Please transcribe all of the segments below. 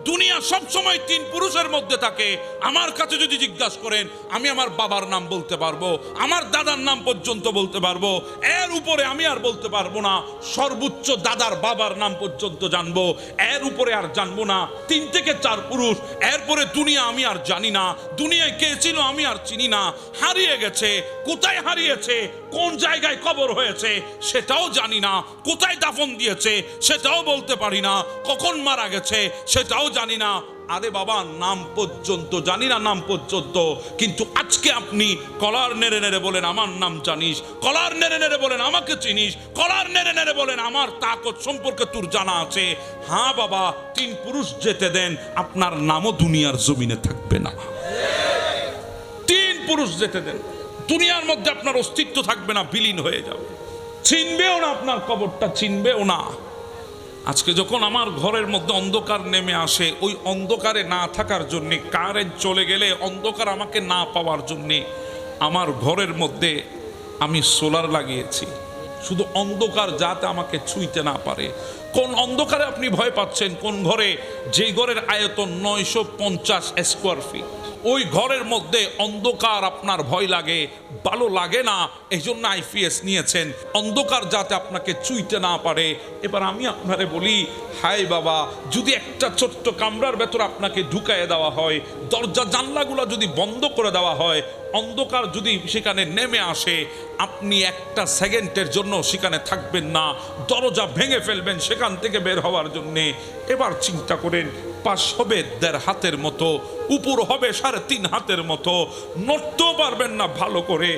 দুনিয়া সব সময় তিন পুরুষের মধ্যে থাকে। আমার কাছে যদি জিজ্ঞাসা করেন, আমি আমার বাবার নাম বলতে পারবো, আমার দাদার নাম পর্যন্ত বলতে পারবো, এর উপরে আমি আর বলতে পারবো না। সর্বোচ্চ দাদার বাবার নাম পর্যন্ত জানবো, এর উপরে আর জানবো না। 3 থেকে 4 পুরুষ, এরপরে দুনিয়া আমি আর জানি না। দুনিয়ায় কে ছিল আমি আর চিনি না। হারিয়ে গেছে, কোথায় হারিয়েছে, কোন জায়গায় কবর হয়েছে সেটাও জানি না, কোথায় দাফন দিয়েছে সেটাও বলতে পারি না, কখন মারা গেছে সেটাও জানি না। আরে বাবা, নাম পর্যন্ত জানি না, নাম পর্যন্ত। কিন্তু আজকে আপনি কলার নেড়ে নেড়ে বলেন আমার নাম জানিস, কলার নেড়ে নেড়ে বলেন আমাকে চিনিস, কলার নেড়ে নেড়ে বলেন আমার তাকত সম্পর্কে তোর জানা আছে। হ্যাঁ বাবা, 3 পুরুষ যেতে দেন, আপনার নামও দুনিয়ার জমিনে থাকবে না। 3 পুরুষ যেতে দেন, দুনিয়ার মধ্যে আপনার অস্তিত্ব থাকবে না, বিলীন হয়ে যাবে। চিনবেও না, আপনার কবরটা চিনবেও না। আজকে যখন আমার ঘরের মধ্যে অন্ধকার নেমে আসে, ওই অন্ধকারে না থাকার জন্যে, কারেন্ট চলে গেলে অন্ধকার আমাকে না পাওয়ার জন্যে আমার ঘরের মধ্যে আমি সোলার লাগিয়েছি, শুধু অন্ধকার যাতে আমাকে ছুঁইতে না পারে। কোন অন্ধকারে আপনি ভয় পাচ্ছেন? কোন ঘরে? যেই ঘরের আয়তন 950 স্কোয়ার ফিট, ওই ঘরের মধ্যে অন্ধকার আপনার ভয় লাগে, ভালো লাগে না, এই জন্য আইপিএস নিয়েছেন, অন্ধকার যাতে আপনাকে চুইতে না পারে। এবার আমি আপনারে বলি, হাই বাবা, যদি একটা ছোট্ট কামরার ভেতর আপনাকে ঢুকাইয়ে দেওয়া হয়, দরজা জানলাগুলো যদি বন্ধ করে দেওয়া হয়, অন্ধকার যদি সেখানে নেমে আসে, আপনি একটা সেকেন্ডের জন্য সেখানে থাকবেন না, দরজা ভেঙে ফেলবেন সেখান থেকে বের হওয়ার জন্যে। এবার চিন্তা করেন, পাশ হবে 1.5 হাতের মতো, উপর হবে 3.5 হাতের মতো, নড়তেও পারবেন না ভালো করে।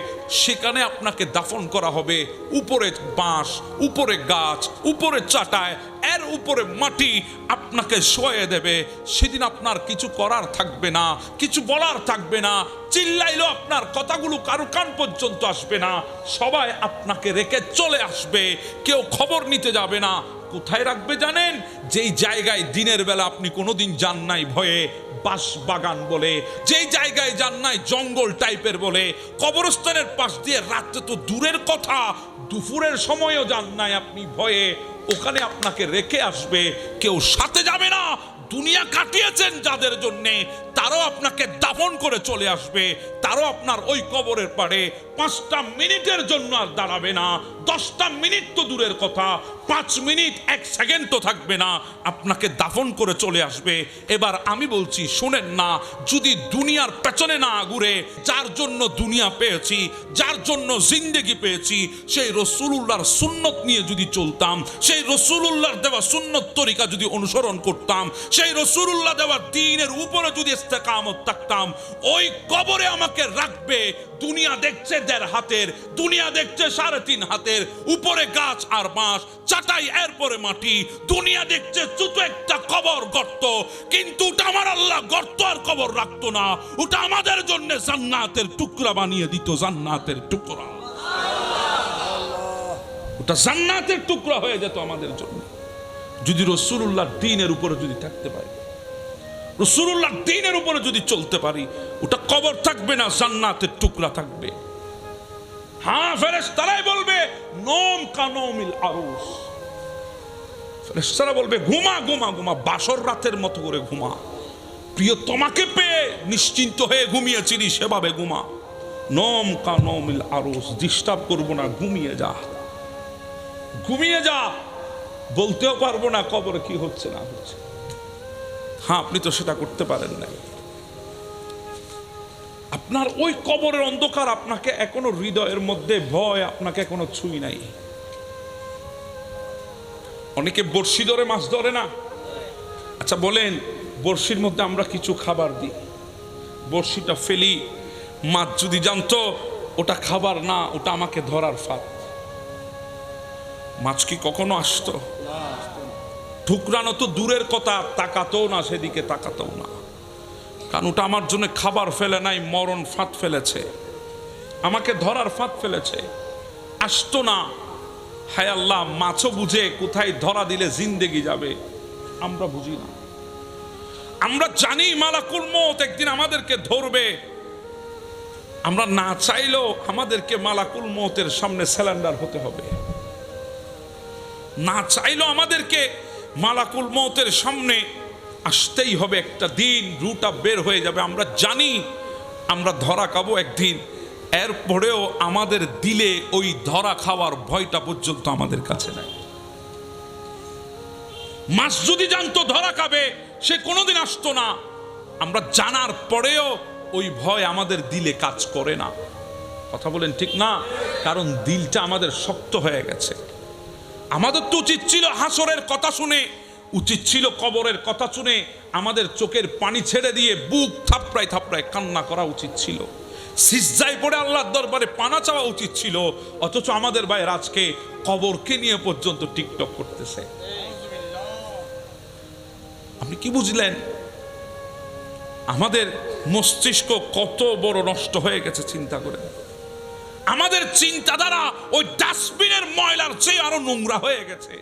সেখানে আপনাকে দাফন করা হবে, উপরে বাঁশ, উপরে গাছ, উপরে চাটায়, এর উপরে মাটি আপনাকে শোয়ে দেবে। সেদিন আপনার কিছু করার থাকবে না, কিছু বলার থাকবে না, চিল্লাইলেও আপনার কথাগুলো কারো কান পর্যন্ত আসবে না। সবাই আপনাকে রেখে চলে আসবে, কেউ খবর নিতে যাবে না। কোথায় রাখবে জানেন? যেই জায়গায় দিনের বেলা আপনি কোনোদিন যান নাই ভয়ে, বাঁশ বাগান বলে, যেই জায়গায় যান নাই জঙ্গল টাইপের বলে, কবরস্থানের পাশ দিয়ে রাতে তো দূরের কথা, দুপুরের সময়ও যান নাই আপনি ভয়ে, ওখানে আপনাকে রেখে আসবে, কেউ সাথে যাবে না। দুনিয়া কাটিয়েছেন যাদের জন্যে, তারাও আপনাকে দাফন করে চলে আসবে, তারাও আপনার ওই কবরের পাড়ে 5টা মিনিটের জন্য আর দাঁড়াবে না। 10টা মিনিট তো দূরের কথা, 5 মিনিট 1 সেকেন্ড তো থাকবে না, আপনাকে দাফন করে চলে আসবে। এবার আমি বলছি শোনেন না, যদি দুনিয়ার পেছনে না ঘুরে, যার জন্য দুনিয়া পেয়েছি, যার জন্য জিন্দেগি পেয়েছি, সেই রাসূলুল্লাহর সুন্নত নিয়ে যদি চলতাম, সেই রাসূলুল্লাহর দেওয়া সুন্নত তরিকা যদি অনুসরণ করতাম, সেই রাসূলুল্লাহ দেওয়া দ্বীনের উপরে যদি ইস্তেকামত থাকতাম, ওই কবরে আমাকে রাখবে। দুনিয়া দেখছে 1.5 হাতের, দুনিয়া দেখছে 3.5 হাতের, উপরে গাছ আর বাঁশ, চাটাই, এরপরে মাটি। দুনিয়া দেখছে ছোট একটা কবর, গর্ত, কিন্তু ওটা আমার আল্লাহ গর্ত আর কবর রাখতো না, ওটা আমাদের জন্য জান্নাতের টুকরা বানিয়ে দিত। জান্নাতের টুকরা, ওটা জান্নাতের টুকরা হয়ে যেত আমাদের জন্য, যদি রাসূলুল্লাহর দ্বীনের উপরে যদি থাকতে পারি, রাসূলুল্লাহর দ্বীনের উপরে যদি চলতে পারি, ওটা কবর থাকবে না, জান্নাতের টুকরা থাকবে। হ্যাঁ, ফেরেশতারাই বলবে নোম কানোমিল আরুস, ফেরেশতারা বলবে ঘুমা ঘুমা ঘুমা, বাসর রাতের মতো করে ঘুমা, প্রিয় তোমাকে পেয়ে নিশ্চিন্ত হয়ে ঘুমিয়েছিলি সেভাবে ঘুমা। নোম কানোমিল আরুস, ডিস্টার্ব করবো না, ঘুমিয়ে যা, ঘুমিয়ে যা, বলতেও পারবো না কবরে কি হচ্ছে না হচ্ছে। হ্যাঁ, আপনি তো সেটা করতে পারেন না। আপনার ওই কবরের অন্ধকার আপনাকে এখনো হৃদয়ের মধ্যে ভয় আপনাকে এখনো ছুঁই নাই। অনেকে বড়শি ধরে মাছ ধরে না? আচ্ছা বলেন, বড়শির মধ্যে আমরা কিছু খাবার দিই, বড়শিটা ফেলি, মাছ যদি জানতো ওটা খাবার না, ওটা আমাকে ধরার ফাঁদ, মাছ কি কখনো আসতো? ঠুকরানো তো দূরের কথা, তাকাতেও না, সেদিকে তাকাতেও না, কারণ ওটা আমার জন্য খাবার ফেলে নাই, মরণ ফাঁদ ফেলেছে, আমাকে ধরার ফাঁদ ফেলেছে, আসতো না। হায় আল্লাহ, মাছও বুঝে কোথায় ধরা দিলে জিন্দেগি যাবে, আমরা বুঝি না। আমরা জানি মালাকুল মউত একদিন আমাদেরকে ধরবে, আমরা না চাইলেও আমাদেরকে মালাকুল মউতের সামনে স্যালেন্ডার হতে হবে, না চাইলেও আমাদেরকে মালাকুল মউতের সামনে আসতেই হবে, একটা দিন রুটা বের হয়ে যাবে, আমরা জানি আমরা ধরা খাবো একদিন। এরপরেও আমাদের দিলে ওই ধরা খাওয়ার ভয়টা পর্যন্ত আমাদের কাছে নাই। মাছ যদি জানতো ধরা খাবে সে কোনোদিন আসতো না, আমরা জানার পরেও ওই ভয় আমাদের দিলে কাজ করে না। কথা বলেন ঠিক না? কারণ দিলটা আমাদের শক্ত হয়ে গেছে। আমাদের তো উচিত ছিল হাসরের কথা শুনে, উচিত ছিল কবরের কথা শুনে আমাদের চোখের পানি ছেড়ে দিয়ে বুক থাপড়ায় থাপড়ায় কান্না করা উচিত ছিল, সিজদায় পড়ে আল্লাহর দরবারে পানা চাওয়া উচিত ছিল। অথচ আমাদের ভাইয়ের আজকে কবরকে নিয়ে পর্যন্ত টিকটক করতেছে। আপনি কি বুঝলেন? আমাদের মস্তিষ্ক কত বড় নষ্ট হয়ে গেছে চিন্তা করে। আমাদের চিন্তাধারা ওই ডাস্টবিনের ময়লার চেয়ে আরো নোংরা হয়ে গেছে।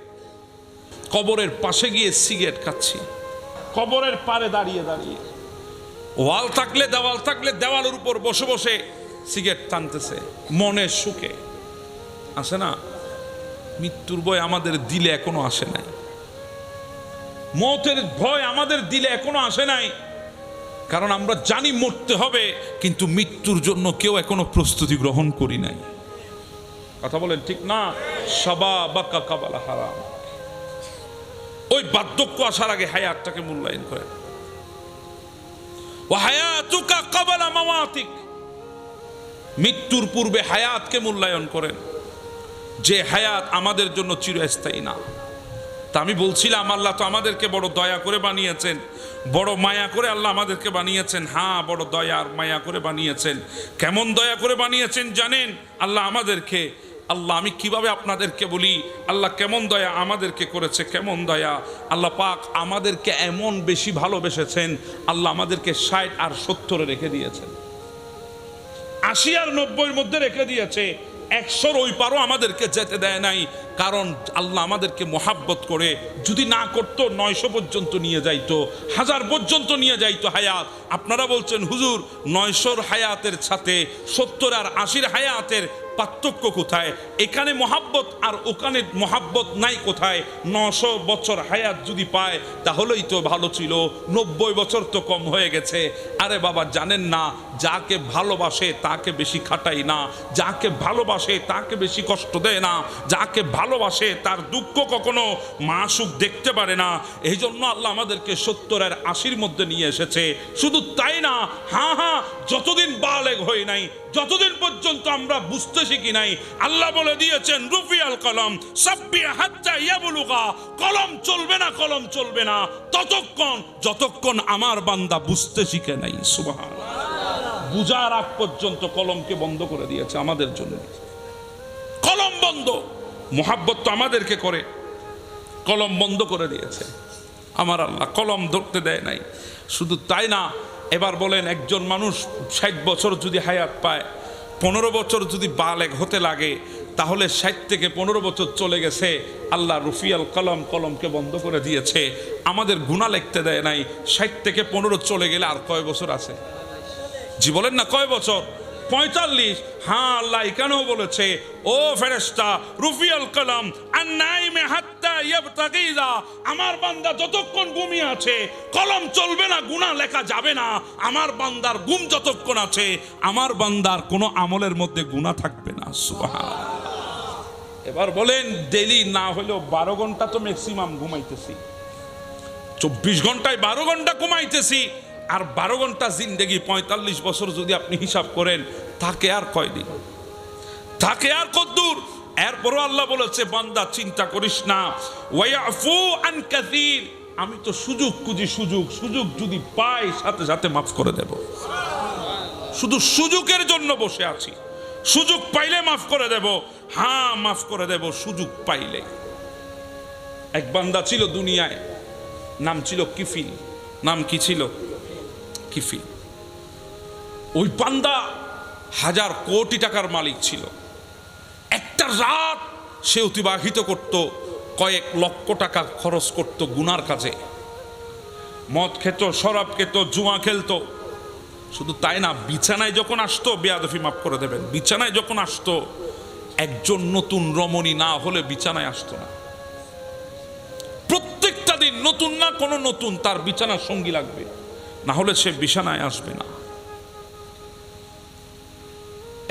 কবরের পাশে গিয়ে সিগারেট খাচ্ছি, কবরের পারে দাঁড়িয়ে দাঁড়িয়ে, ওয়াল থাকলে দেওয়াল থাকলে দেওয়ালের উপর বসে বসে সিগারেট টানতেছে মনের সুখে। আসে না? মৃত্যুর ভয় আমাদের দিলে এখনো আসে নাই, মৌতের ভয় আমাদের দিলে এখনো আসে নাই। কারণ আমরা জানি মরতে হবে, কিন্তু মৃত্যুর জন্য কেউ এখনো প্রস্তুতি গ্রহণ করি নাই। কথা বলেন ঠিক না? শাবাবাকা কাবালা হারাম। ওই বার্ধক্য আসার আগে হায়াতটাকে মূল্যায়ন করেন। ওয়া হায়াতুকা কাবালা মামাতিক, মৃত্যুর পূর্বে হায়াতকে মূল্যায়ন করেন, যে হায়াত আমাদের জন্য চিরস্থায়ী না। তা আমি বলছিলাম আল্লাহ তো আমাদেরকে বড় দয়া করে বানিয়েছেন, বড় মায়া করে আল্লাহ আমাদেরকে বানিয়েছেন। হ্যাঁ, বড় দয়া আর মায়া করে বানিয়েছেন। কেমন দয়া করে বানিয়েছেন জানেন? আল্লাহ আমাদেরকে, আল্লাহ আমি কিভাবে আপনাদেরকে বলি আল্লাহ কেমন দয়া আমাদেরকে করেছে, কেমন দয়া। আল্লাহ পাক আমাদেরকে এমন বেশি ভালোবেসেছেন, আল্লাহ আমাদেরকে 60 আর 70 রেখে দিয়েছেন, 80 আর 90 মধ্যে রেখে দিয়েছে। 100 ওই পারও আমাদেরকে যেতে দেয় নাই। কারণ আল্লাহ আমাদেরকে মোহাব্বত করে, যদি না করতো 900 পর্যন্ত নিয়ে যাইতো, 1000 পর্যন্ত নিয়ে যাইতো হায়াত। আপনারা বলছেন হুজুর 900 হায়াতের সাথে 70 আর 80 হায়াতের পার্থক্য কোথায়? এখানে মোহাব্বত আর ওখানে মোহাব্বত নাই কোথায়? 900 বছর হায়াত যদি পায় তাহলেই তো ভালো ছিল, 90 বছর তো কম হয়ে গেছে। আরে বাবা জানেন না, যাকে ভালোবাসে তাকে বেশি খাটাই না, যাকে ভালোবাসে তাকে বেশি কষ্ট দেয় না, যাকে ভালোবাসে তার দুঃখ কখনো মাসুক দেখতে পারে না। এই জন্য আল্লাহ আমাদেরকে 70 আর 80 মধ্যে নিয়ে এসেছে। শুধু তাই না, হ্যাঁ হ্যাঁ, যতদিন বালেগ হই নাই, যতদিন পর্যন্ত আমরা বুঝতে শিখি নাই, আল্লাহ বলে দিয়েছেন রুফিয়াল কলম সাব্বি হাত্তা ইয়াবলুগা, কলম চলবে না, কলম চলবে না যতক্ষণ আমার বান্দা বুঝতে শিখে নাই। সুবহানাল্লাহ। বুঝার আগ পর্যন্ত কলমকে বন্ধ করে দিয়েছে আমাদের জন্য। কলম বন্ধ, মুহাব্বত তো আমাদেরকে করে, কলম বন্ধ করে দিয়েছে আমার আল্লাহ, কলম ধরতে দেয় নাই। শুধু তাই না, এবার বলেন একজন মানুষ 60 বছর যদি হায়াত পায়, 15 বছর যদি বালেগ হতে লাগে, তাহলে 60 থেকে 15 বছর চলে গেছে, আল্লাহ রুফিয়াল কলম, কলমকে বন্ধ করে দিয়েছে, আমাদের গুনাহ লিখতে দেয় নাই। 60 থেকে 15 চলে গেলে আর কয় বছর আছে? জি বলেন না, কয় বছর? 45। হ্যাঁ, আল্লাহ এখানেও বলেছে ও ফেরেশতা রুফিয়াল কলম আন-নাইমে হাত্তা ইয়াবতাগিজা, আমার বান্দা যতক্ষণ ঘুমিয়ে আছে কলম চলবে না, গুনাহ লেখা যাবে না। আমার বান্দার ঘুম যতক্ষণ আছে, আমার বান্দার কোনো আমলের মধ্যে গুনাহ থাকবে না। সুবহানাল্লাহ। এবার বলেন ডেইলি না হলেও 12 ঘন্টা তো ম্যাক্সিমাম ঘুমাইতেছি, 24 ঘন্টায় 12 ঘন্টা ঘুমাইতেছি, আর 12 ঘন্টা জিন্দেগি 45 বছর যদি আপনি হিসাব করেন, থাকে আর কয়দিন, থাকে আর কতদূর? এরপরও আল্লাহ বলেছে বান্দা চিন্তা করিস না, ওয়ায়াফু আন কাসীর, আমি তো সুযোগ খুঁজি, সুযোগ যদি পাই সাথে সাথে মাফ করে দেব। শুধু সুযোগের জন্য বসে আছি, সুযোগ পাইলে মাফ করে দেব। হ্যাঁ, মাফ করে দেব সুযোগ পাইলে। এক বান্দা ছিল দুনিয়ায়, নাম ছিল কিফিল। নাম কি ছিল? কিফিল। ওই বান্দা 1000 কোটি টাকার মালিক ছিল। একটা রাত সে অতিবাহিত করত, কয়েক লক্ষ টাকা খরচ করত গুনার কাজে। মদ খেত, শরাব খেত, জুয়া খেলতো। শুধু তাই না, বিছানায় যখন আসতো, বেয়াদফি মাফ করে দেবেন, বিছানায় যখন আসতো, একজন নতুন রমণী না হলে বিছানায় আসতো না। প্রত্যেকটা দিন নতুন না কোনো নতুন তার বিছানার সঙ্গী লাগবে, না হলে সে বিছানায় আসবে না।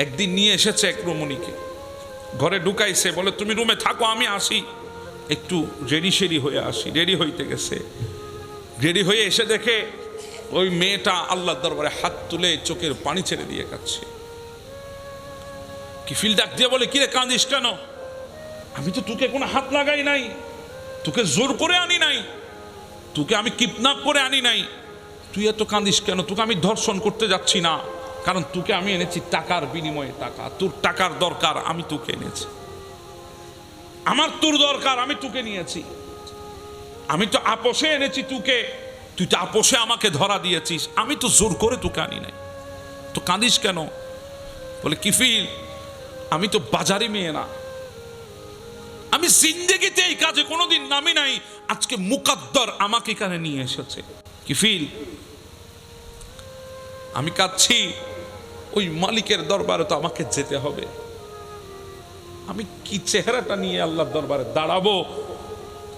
একদিন নিয়ে এসেছে এক রমণীকে, ঘরে ঢুকাইছে, বলে তুমি রুমে থাকো, আমি আসি, একটু রেডি সেডি হয়ে আসি। রেডি হইতে গেছে, রেডি হয়ে এসে দেখে ওই মেয়েটা আল্লাহর দরবারে হাত তুলে চোখের পানি ছেড়ে দিয়ে কাঁদছে। কিফিল ডাক দিয়ে বলে, কিরে কাঁদিস কেন? আমি তো তোকে কোনো হাত লাগাই নাই, তোকে জোর করে আনি নাই, তোকে আমি কিডন্যাপ করে আনি নাই, তুই এত কাঁদিস কেন? তোকে আমি ধর্ষণ করতে যাচ্ছি না, কারণ তোকে আমি এনেছি টাকার বিনিময়ে টাকা, তোর টাকার দরকার, আমি তোকে এনেছি, আমার তোর দরকার, আমি তোকে নিয়েছি, আমি তো আপোষে এনেছি তোকে, তুই তো আপোষে আমাকে ধরা দিয়েছিস, আমি তো জোর করে তোকে আনি নাই, তো কাঁদিস কেন? বলে, কিফিল আমি তো বাজারি মেয়ে না, আমি জিন্দেগিতে এই কাজে কোনোদিন নামি নাই, আজকে মুকদ্দর আমাকে এখানে নিয়ে এসেছে। কিফিল আমি কাঁদছি, ওই মালিকের দরবারে তো আমাকে যেতে হবে, আমি কি চেহারাটা নিয়ে আল্লাহর দরবারে দাঁড়াবো?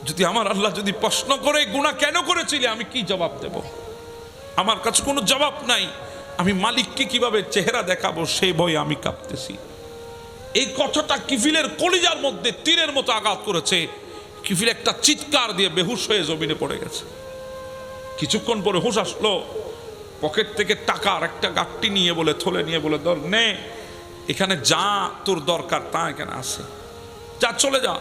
যদি আমার আল্লাহ যদি প্রশ্ন করে গুনাহ কেন করেছিলে, আমি কি জবাব দেব? আমার কাছে কোনো জবাব নাই, আমি মালিককে কিভাবে চেহারা দেখাবো সেই ভয়ে আমি কাঁপতেছি। এই কথাটা কিফিলের কলিজার মধ্যে তীরের মতো আঘাত করেছে। কিফিল একটা চিৎকার দিয়ে বেহুশ হয়ে জমিনে পড়ে গেছে। কিছুক্ষণ পরে হুঁশ আসলো, পকেট থেকে টাকার একটা গাঁটটি নিয়ে বলে, থলে নিয়ে বলে, ধর নে, এখানে যা তোর দরকার তা এখানে আছে, যা চলে যা,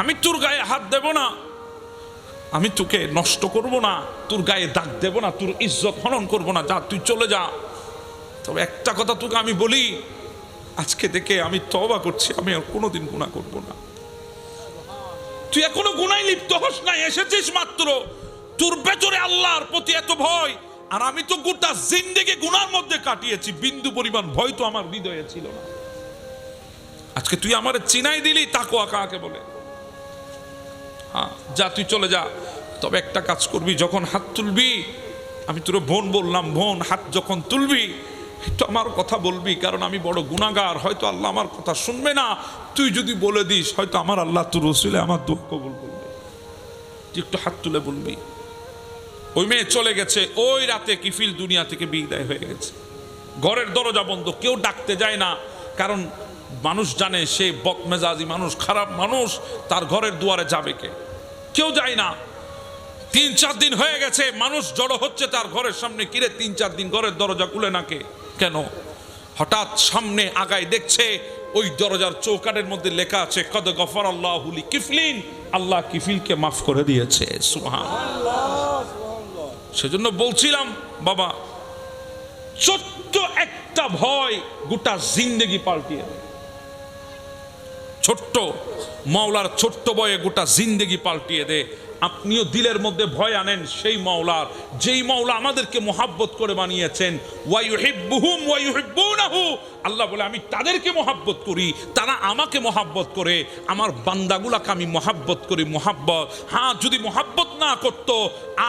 আমি তোর গায়ে হাত দেব না, আমি তোকে নষ্ট করব না, তোর গায়ে দাগ দেব না, তোর ইজ্জত হনন করব না, যা তুই চলে যা। তবে একটা কথা তোকে আমি বলি, আজকে থেকে আমি তওবা করছি, আমি আর কোনোদিন গুনাহ করব না। তুই এখনো গুনায় লিপ্ত হস না, এসেছিস মাত্র, তোর ভেতরে আল্লাহর প্রতি এত ভয়, আর আমি তো গোটা জিন্দেগি গুনার মধ্যে কাটিয়েছি, বিন্দু পরিমাণ ভয় তো আমার হৃদয়ে ছিল না। আজকে তুই আমারে চিনাই দিলি তাকওয়া কাকে বলে। হ্যাঁ, যা তুই চলে যা। তবে একটা কাজ করবি, যখন হাত তুলবি, আমি তোর বোন বললাম, বোন হাত যখন তুলবি একটু আমার কথা বলবি, কারণ আমি বড় গুনাহগার, হয়তো আল্লাহ আমার কথা শুনবে না, তুই যদি বলে দিস হয়তো আমার আল্লাহ তোর রসুলে আমার দুঃখ কবুল করবে, তুই একটু হাত তুলে বলবি। ওই মেয়ে চলে গেছে, ওই রাতে কিফিল দুনিয়া থেকে বিদায় হয়ে গেছে। ঘরের দরজা বন্ধ, কেউ ডাকতে যায় না, কারণ মানুষ জানে সে বদমেজাজি মানুষ, খারাপ মানুষ, তার ঘরের দুয়ারে যাবে কে? কেউ যায় না। 3-4 দিন হয়ে গেছে, মানুষ জড়ো হচ্ছে তার ঘরের সামনে, কিরে 3-4 দিন ঘরের দরজা খুলে না কে? কেন? হঠাৎ সামনে আগায় দেখছে ওই দরজার চৌকাঠের মধ্যে লেখা আছে, কদ গফারাল্লাহু লিকিফলিন, আল্লাহ কিফিলকে মাফ করে দিয়েছে। সুবহানাল্লাহ। সেজন্য বলছিলাম বাবা, ছোট্ট একটা ভয় গোটা জিন্দেগি পাল্টিয়ে দেয়। ছোট্ট মাওলার ছোট্ট ভয়ে গোটা জিন্দেগি পাল্টিয়ে দেয়। আপনিও দিলের মধ্যে ভয় আনেন সেই মাওলার, যেই মাওলা আমাদেরকে মোহাব্বত করে বানিয়েছেন। ওয়ায়ুহিব্বুহুম ওয়ায়ুহিব্বুনাহু, আল্লাহ বলে আমি তাদেরকে মোহাব্বত করি, তারা আমাকে মোহাব্বত করে, আমার বান্দাগুলাকে আমি মোহাব্বত করি। মোহাব্বত, হ্যাঁ, যদি মোহাব্বত না করতো,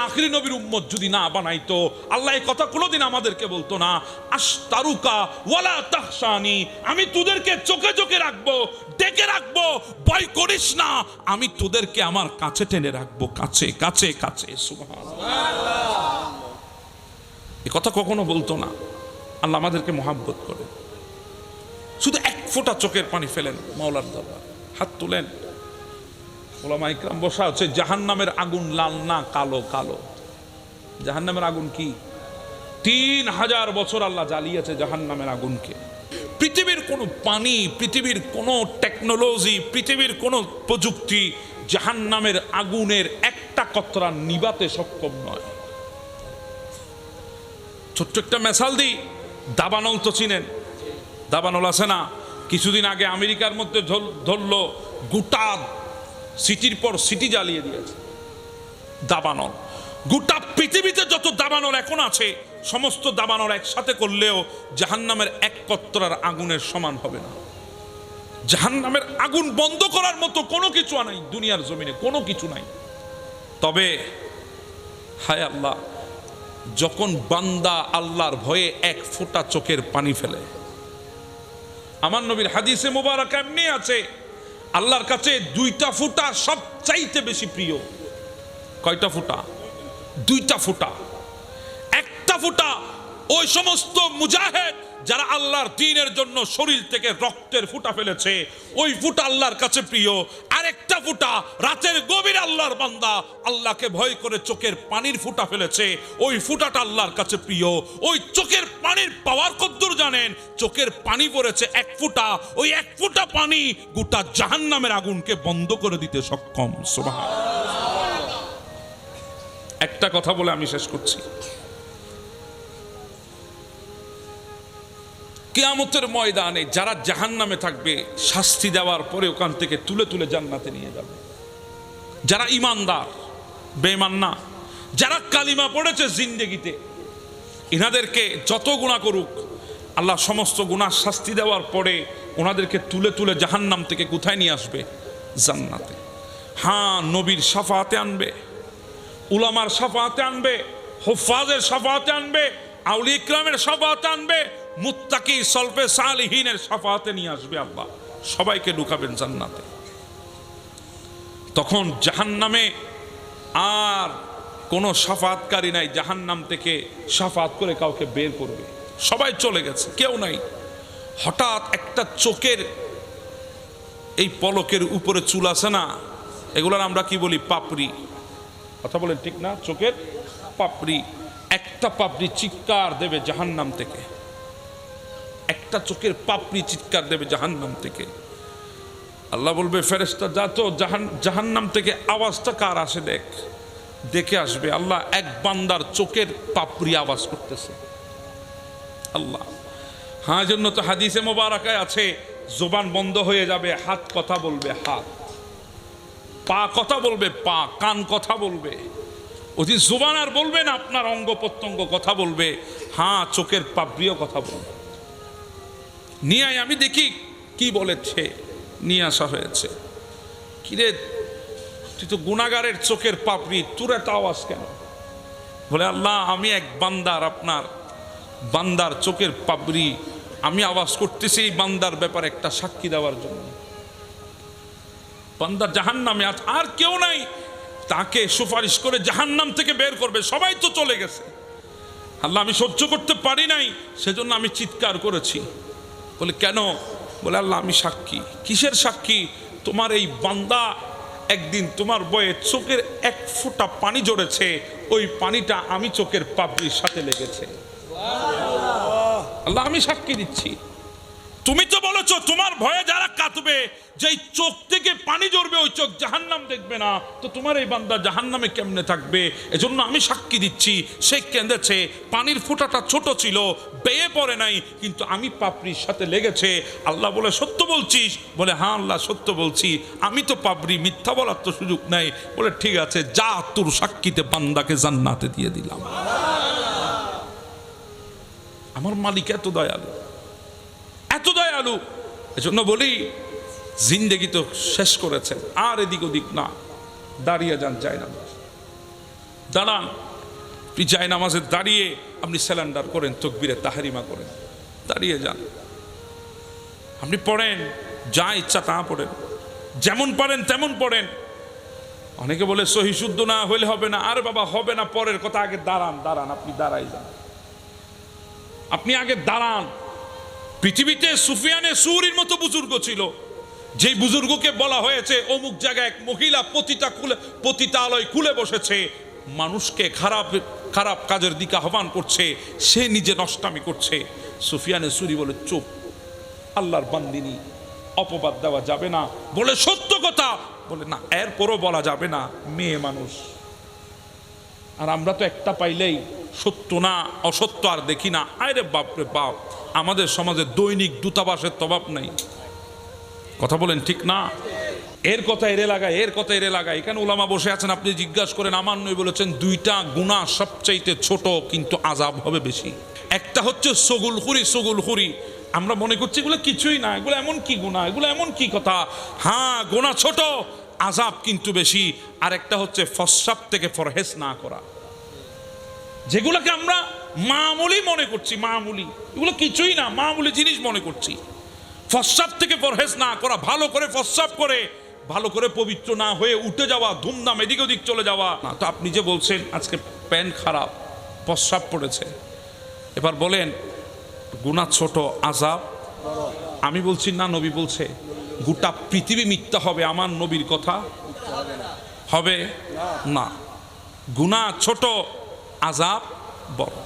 আখিরি নবীর উম্মত যদি না বানাইতো, আল্লাহ এই কথা কোনোদিন আমাদেরকে বলতো না, আশতারুকা ওয়ালা তাহশানি, আমি তোদেরকে চোখে চোখে রাখবো, ডেকে রাখবো, ভয় করিস না, আমি তোদেরকে আমার কাছে টেনে রাখবো, কাছে কাছে কাছে। সুবহানাল্লাহ। এই কথা কখনো বলতো না। আল্লাহ আমাদেরকে মোহাব্বত করে। শুধু এক ফোঁটা চোখের পানি ফেলেন মাওলার দরবারে, হাত তুলেন। ওলামা ইকরাম বসা হচ্ছে। জাহান্নামের আগুন লাল না কালো? কালো। জাহান্নামের আগুন কি? 3000 বছর আল্লাহ জ্বালিয়েছে জাহান্নামের আগুনকে। পৃথিবীর কোনো পানি, পৃথিবীর কোনো টেকনোলজি, পৃথিবীর কোনো প্রযুক্তি জাহান্নামের আগুনের একটা কতরা নিবাতে সক্ষম নয়। ছোট্ট একটা মেসাল দিই, দাবানল তো চিনেন? দাবানল আছে না? কিছুদিন আগে আমেরিকার মধ্যে ধরলো, গোটা সিটির পর সিটি জ্বালিয়ে দিয়েছে দাবানল। গোটা পৃথিবীতে যত দাবানল এখন আছে, সমস্ত দাবানল একসাথে করলেও জাহান্নামের এক কত্তরার আগুনের সমান হবে না। জাহান্নামের আগুন বন্ধ করার মতো কোনো কিছু নাই দুনিয়ার জমিনে, কোনো কিছু নাই। তবে হায় আল্লাহ, যখন বান্দা আল্লাহর ভয়ে এক ফোঁটা চোখের পানি ফেলে, আমার নবীর হাদিসে মুবারক এমনি আছে, আল্লাহর কাছে 2টা ফোঁটা সবচাইতে বেশি প্রিয়। কয়টা ফুটা? 2টা ফুটা। একটা ফুটা ওই সমস্ত মুজাহিদ যারা আল্লাহর দ্বীনের জন্য শরীর থেকে রক্তের ফুটা ফেলেছে, ওই ফুটা আল্লাহর কাছে প্রিয়। আরেকটা ফুটা রাতের গভীরে আল্লাহর বান্দা আল্লাহকে ভয় করে চোখের পানির ফুটা ফেলেছে, ওই ফুটাটা আল্লাহর কাছে প্রিয়। ওই চোখের পানির পাওয়ার কদ্দুর জানেন? চোখের পানি পড়েছে 1 ফুটা, ওই 1 ফুটা পানি গোটা জাহান্নামের আগুনকে বন্ধ করে দিতে সক্ষম। সুবহানাল্লাহ। একটা কথা বলে আমি শেষ করছি। কিয়ামতের ময়দানে যারা জাহান্নামে থাকবে, শাস্তি দেওয়ার পরে ওখান থেকে তুলে তুলে জান্নাতে নিয়ে যাবে। যারা ইমানদার, বেঈমান না, যারা কালিমা পড়েছে জিন্দেগিতে, ইনাদেরকে যত গুনাহ করুক আল্লাহ সমস্ত গুনাহ শাস্তি দেওয়ার পরে ওনাদেরকে তুলে তুলে জাহান্নাম থেকে কোথায় নিয়ে আসবে? জান্নাতে। হ্যাঁ, নবীর শাফাতে আনবে, উলামার শাফাতে আনবে, হুফাজের শাফাতে আনবে, আউলিয়া ইকরামের শাফাতে আনবে, মুত্তাকি সলফে সালিহিনের শাফাতে নিয়ে আসবে আল্লাহ। সবাইকে ঢুকাবেন জান্নাতে। তখন জাহান্নামে আর কোনো শাফাতকারী নাই, জাহান্নাম থেকে শাফাত করে কাউকে বের করবে। সবাই চলে গেছে, কেউ নাই। হঠাৎ একটা চোখের এই পলকের উপরে চুল আছে না, এগুলোর আমরা কি বলি? পাপড়ি। কথা বলেন ঠিক না? চোখের পাপড়ি। একটা পাপড়ি চিৎকার দেবে জাহান্নাম থেকে, একটা চোখের পাপড়ি চিৎকার দেবে জাহান্নাম থেকে। আল্লাহ বলবে, ফেরেশতা যা তো জাহান্নাম থেকে আওয়াজটা কার আসে দেখ। দেখে আসবে আল্লাহ এক বান্দার চোখের পাপড়ি আওয়াজ করতেছে। আল্লাহ, হ্যাঁ, জন্য তো হাদিসে মোবারকায় আছে জবান বন্ধ হয়ে যাবে, হাত কথা বলবে হাত, পা কথা বলবে পা, কান কথা বলবে। ওই জবান আর বলবে না, আপনার অঙ্গ প্রত্যঙ্গ কথা বলবে। হ্যাঁ, চোখের পাপড়িও কথা বলবে। নিয়ে আমি দেখি কি বলেছে, নিয়ে আসা হয়েছে। কিরে, তুই তো গুনাহগারের চোখের পাপড়ি, তোর এত আওয়াজ কেন? বলে, আল্লাহ আমি এক বান্দার, আপনার বান্দার চোখের পাপড়ি আমি আওয়াজ করতেছি এই বান্দার ব্যাপারে একটা সাক্ষী দেওয়ার জন্য। বান্দা জাহান্নামে আছে, আর কেউ নাই, তাকে সুপারিশ করে জাহান্নাম থেকে বের করবে। সবাই তো চলে গেছে। আল্লাহ আমি সহ্য করতে পারি নাই, সেজন্য আমি চিৎকার করেছি। বলে কেন? বলে আল্লাহ আমি সাক্ষী। কিসের সাক্ষী? তোমার এই বান্দা একদিন তোমার বয়ে চোখের 1 ফোঁটা পানি ঝরেছে, ওই পানিটা আমি চোখের পাপড়ির সাথে লেগেছে। আল্লাহ আমি সাক্ষী দিচ্ছি। তুমি তো বলেছো তোমার ভয়ে যারা কাঁদবে, যেই চোখ থেকে পানি ঝরবে ওই চোখ জাহান্নাম দেখবে না, তো তোমার এই বান্দা জাহান্নামে কেমনে থাকবে? এজন্য আমি সাক্ষী দিচ্ছি, সে কেঁদেছে, পানির ফোঁটাটা ছোট ছিল, বেয়ে পড়ে নাই, কিন্তু আমি পাপড়ির সাথে লেগেছে। আল্লাহ বলে সত্য বলছিস? বলে হ্যাঁ আল্লাহ সত্য বলছি, আমি তো পাপড়ি, মিথ্যা বলার তো সুযোগ নাই। বলে ঠিক আছে, যা, তোর সাক্ষীতে বান্দাকে জান্নাতে দিয়ে দিলাম। আমার মালিক এত দয়ালু, এত দয়ালু। এজন্য বলি জিন্দেগি তো শেষ করেছেন, আর এদিক ওদিক না, দাঁড়িয়ে যান, জায়নামাজ দাঁড়ান। জায়নামাজে দাঁড়িয়ে আপনি স্যালেন্ডার করেন, তাকবীরে তাহরিমা করেন, দাঁড়িয়ে যান। আপনি পড়েন, যা ইচ্ছা তা পড়েন, যেমন পারেন তেমন পড়েন। অনেকে বলে সহি শুদ্ধ না হইলে হবে না। আরে বাবা, হবে না পরের কথা, আগে দাঁড়ান, দাঁড়ান, আপনি দাঁড়াই যান, আপনি আগে দাঁড়ান। পৃথিবীতে সুফিয়ানে সুরির মতো বুজুর্গ ছিল, যেই বুজুর্গকে বলা হয়েছে অমুক জায়গায় এক মহিলা পতিতালয় খুলে বসেছে, মানুষকে খারাপ খারাপ কাজের দিকে আহ্বান করছে, সে নিজে নষ্টামি করছে। সুফিয়ানে সুরি বলে চুপ, আল্লাহর বান্দিনী, অপবাদ দেওয়া যাবে না। বলে সত্য কথা। বলে না, এরপরও বলা যাবে না, মেয়ে মানুষ। আর আমরা তো একটা পাইলেই সত্য না অসত্য আর দেখি না। আরে বাপরে বাপ, আমাদের সমাজে দৈনিক দূতাবাসের তবাব নাই। কথা বলেন ঠিক না? এর কথা এরে লাগায়, এর কথা এরে লাগায়। এখানে উলামা বসে আছেন, আপনি জিজ্ঞাসা করেন, আমার নবী বলেছেন 2টা গুনাহ সবচাইতে ছোট, কিন্তু আযাব হবে বেশি। একটা হচ্ছে সগুলখুরি। আমরা মনে করছি এগুলো কিছুই না, এগুলো এমন কি গুনাহ, এগুলো এমন কি কথা। হ্যাঁ, গুনাহ ছোট, আযাব কিন্তু বেশি। আর একটা হচ্ছে ফসসাব থেকে ফরহেজ না করা, যেগুলোকে আমরা মামুলি মনে করছি, মামুলি, এগুলো কিছুই না, মামুলি জিনিস মনে করছি। ফসসাব থেকে পরহেজ না করা, ভালো করে ফসসাব করে ভালো করে পবিত্র না হয়ে উঠে যাওয়া, ধুমধাম এদিক ওদিক চলে যাওয়া না। তো আপনি যে বলছেন আজকে প্যান্ট খারাপ, প্রস্রাব পড়েছে, এবার বলেন গুনাহ ছোট আযাব? আমি বলছি না, নবী বলছে গোটা পৃথিবী মিথ্যা হবে, আমার নবীর কথা হবে না। গুনাহ ছোট, আযাব বড়।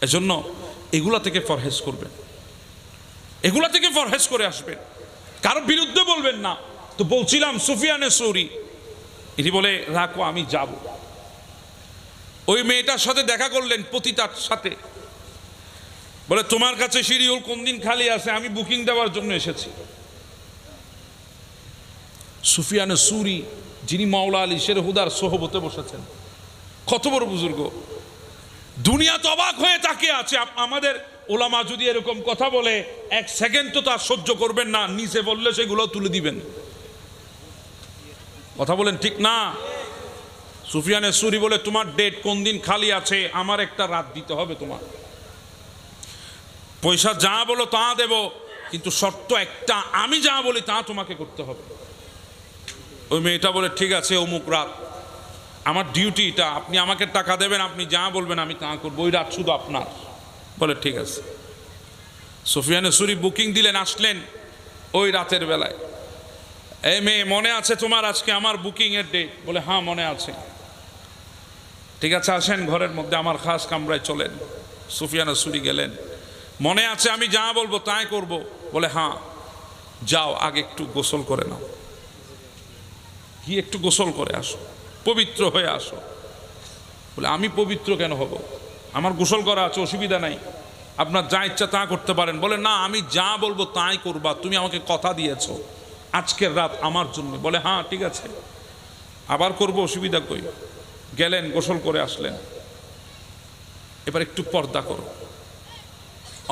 এজন্য এগুলা থেকে পরহেজ করবেন, এগুলা থেকে পরহেজ করে আসবেন, কারো বিরুদ্ধে বলবেন না। তো বলছিলাম সুফিয়ানে সৌরি ইনি বলে রাখো আমি যাব। ওই মেয়েটার সাথে দেখা করলেন, পতিতার সাথে, বলে তোমার কাছে শিডিউল কোন দিন খালি আছে, আমি বুকিং দেওয়ার জন্য এসেছি। সুফিয়ানে সৌরি যিনি মাওলা আলী শের হুদার সোহবতে বসেছেন, কত বড় বুজুর্গ, দুনিয়া তো অবাক হয়ে তাকিয়ে আছে। আমাদের ওলামা যদি এরকম কথা বলে এক সেকেন্ড তো তার সহ্য করবেন না, নিচে বললে সেগুলো তুলে দিবেন। কথা বলেন ঠিক না? সুফিয়ানে সৌরি বলে তোমার ডেট কোন দিন খালি আছে, আমার একটা রাত দিতে হবে, তোমার পয়সা যা বলো তা দেব, কিন্তু শর্ত একটা, আমি যা বলি তা তোমাকে করতে হবে। ওই মেয়েটা বলে ঠিক আছে অমুক রাত, আমার ডিউটি এটা, আপনি আমাকে টাকা দেবেন, আপনি যা বলবেন আমি তা করবো, ওই রাত শুধু আপনার। বলে ঠিক আছে। সুফিয়ানে সৌরি বুকিং দিলেন, আসলেন ওই রাতের বেলায়। এই মেয়ে মনে আছে তোমার আজকে আমার বুকিং এর ডেট? বলে হ্যাঁ মনে আছে। ঠিক আছে আসেন ঘরের মধ্যে, আমার খাস কামরায় চলেন। সুফিয়ানে সৌরি গেলেন, মনে আছে আমি যা বলবো তাই করব? বলে হ্যাঁ। যাও আগে একটু গোসল করে নাও, গিয়ে একটু গোসল করে আসো, পবিত্র হয়ে আসো। বলে আমি পবিত্র কেন হব, আমার গোসল করা আছে, অসুবিধা নাই, আপনার যা ইচ্ছা তা করতে পারেন। বলে না, আমি যা বলবো তাই করবা, তুমি আমাকে কথা দিয়েছ আজকের রাত আমার জন্য। বলে হ্যাঁ ঠিক আছে, আবার করবো, অসুবিধা কই। গেলেন, গোসল করে আসলেন, এবার একটু পর্দা করো।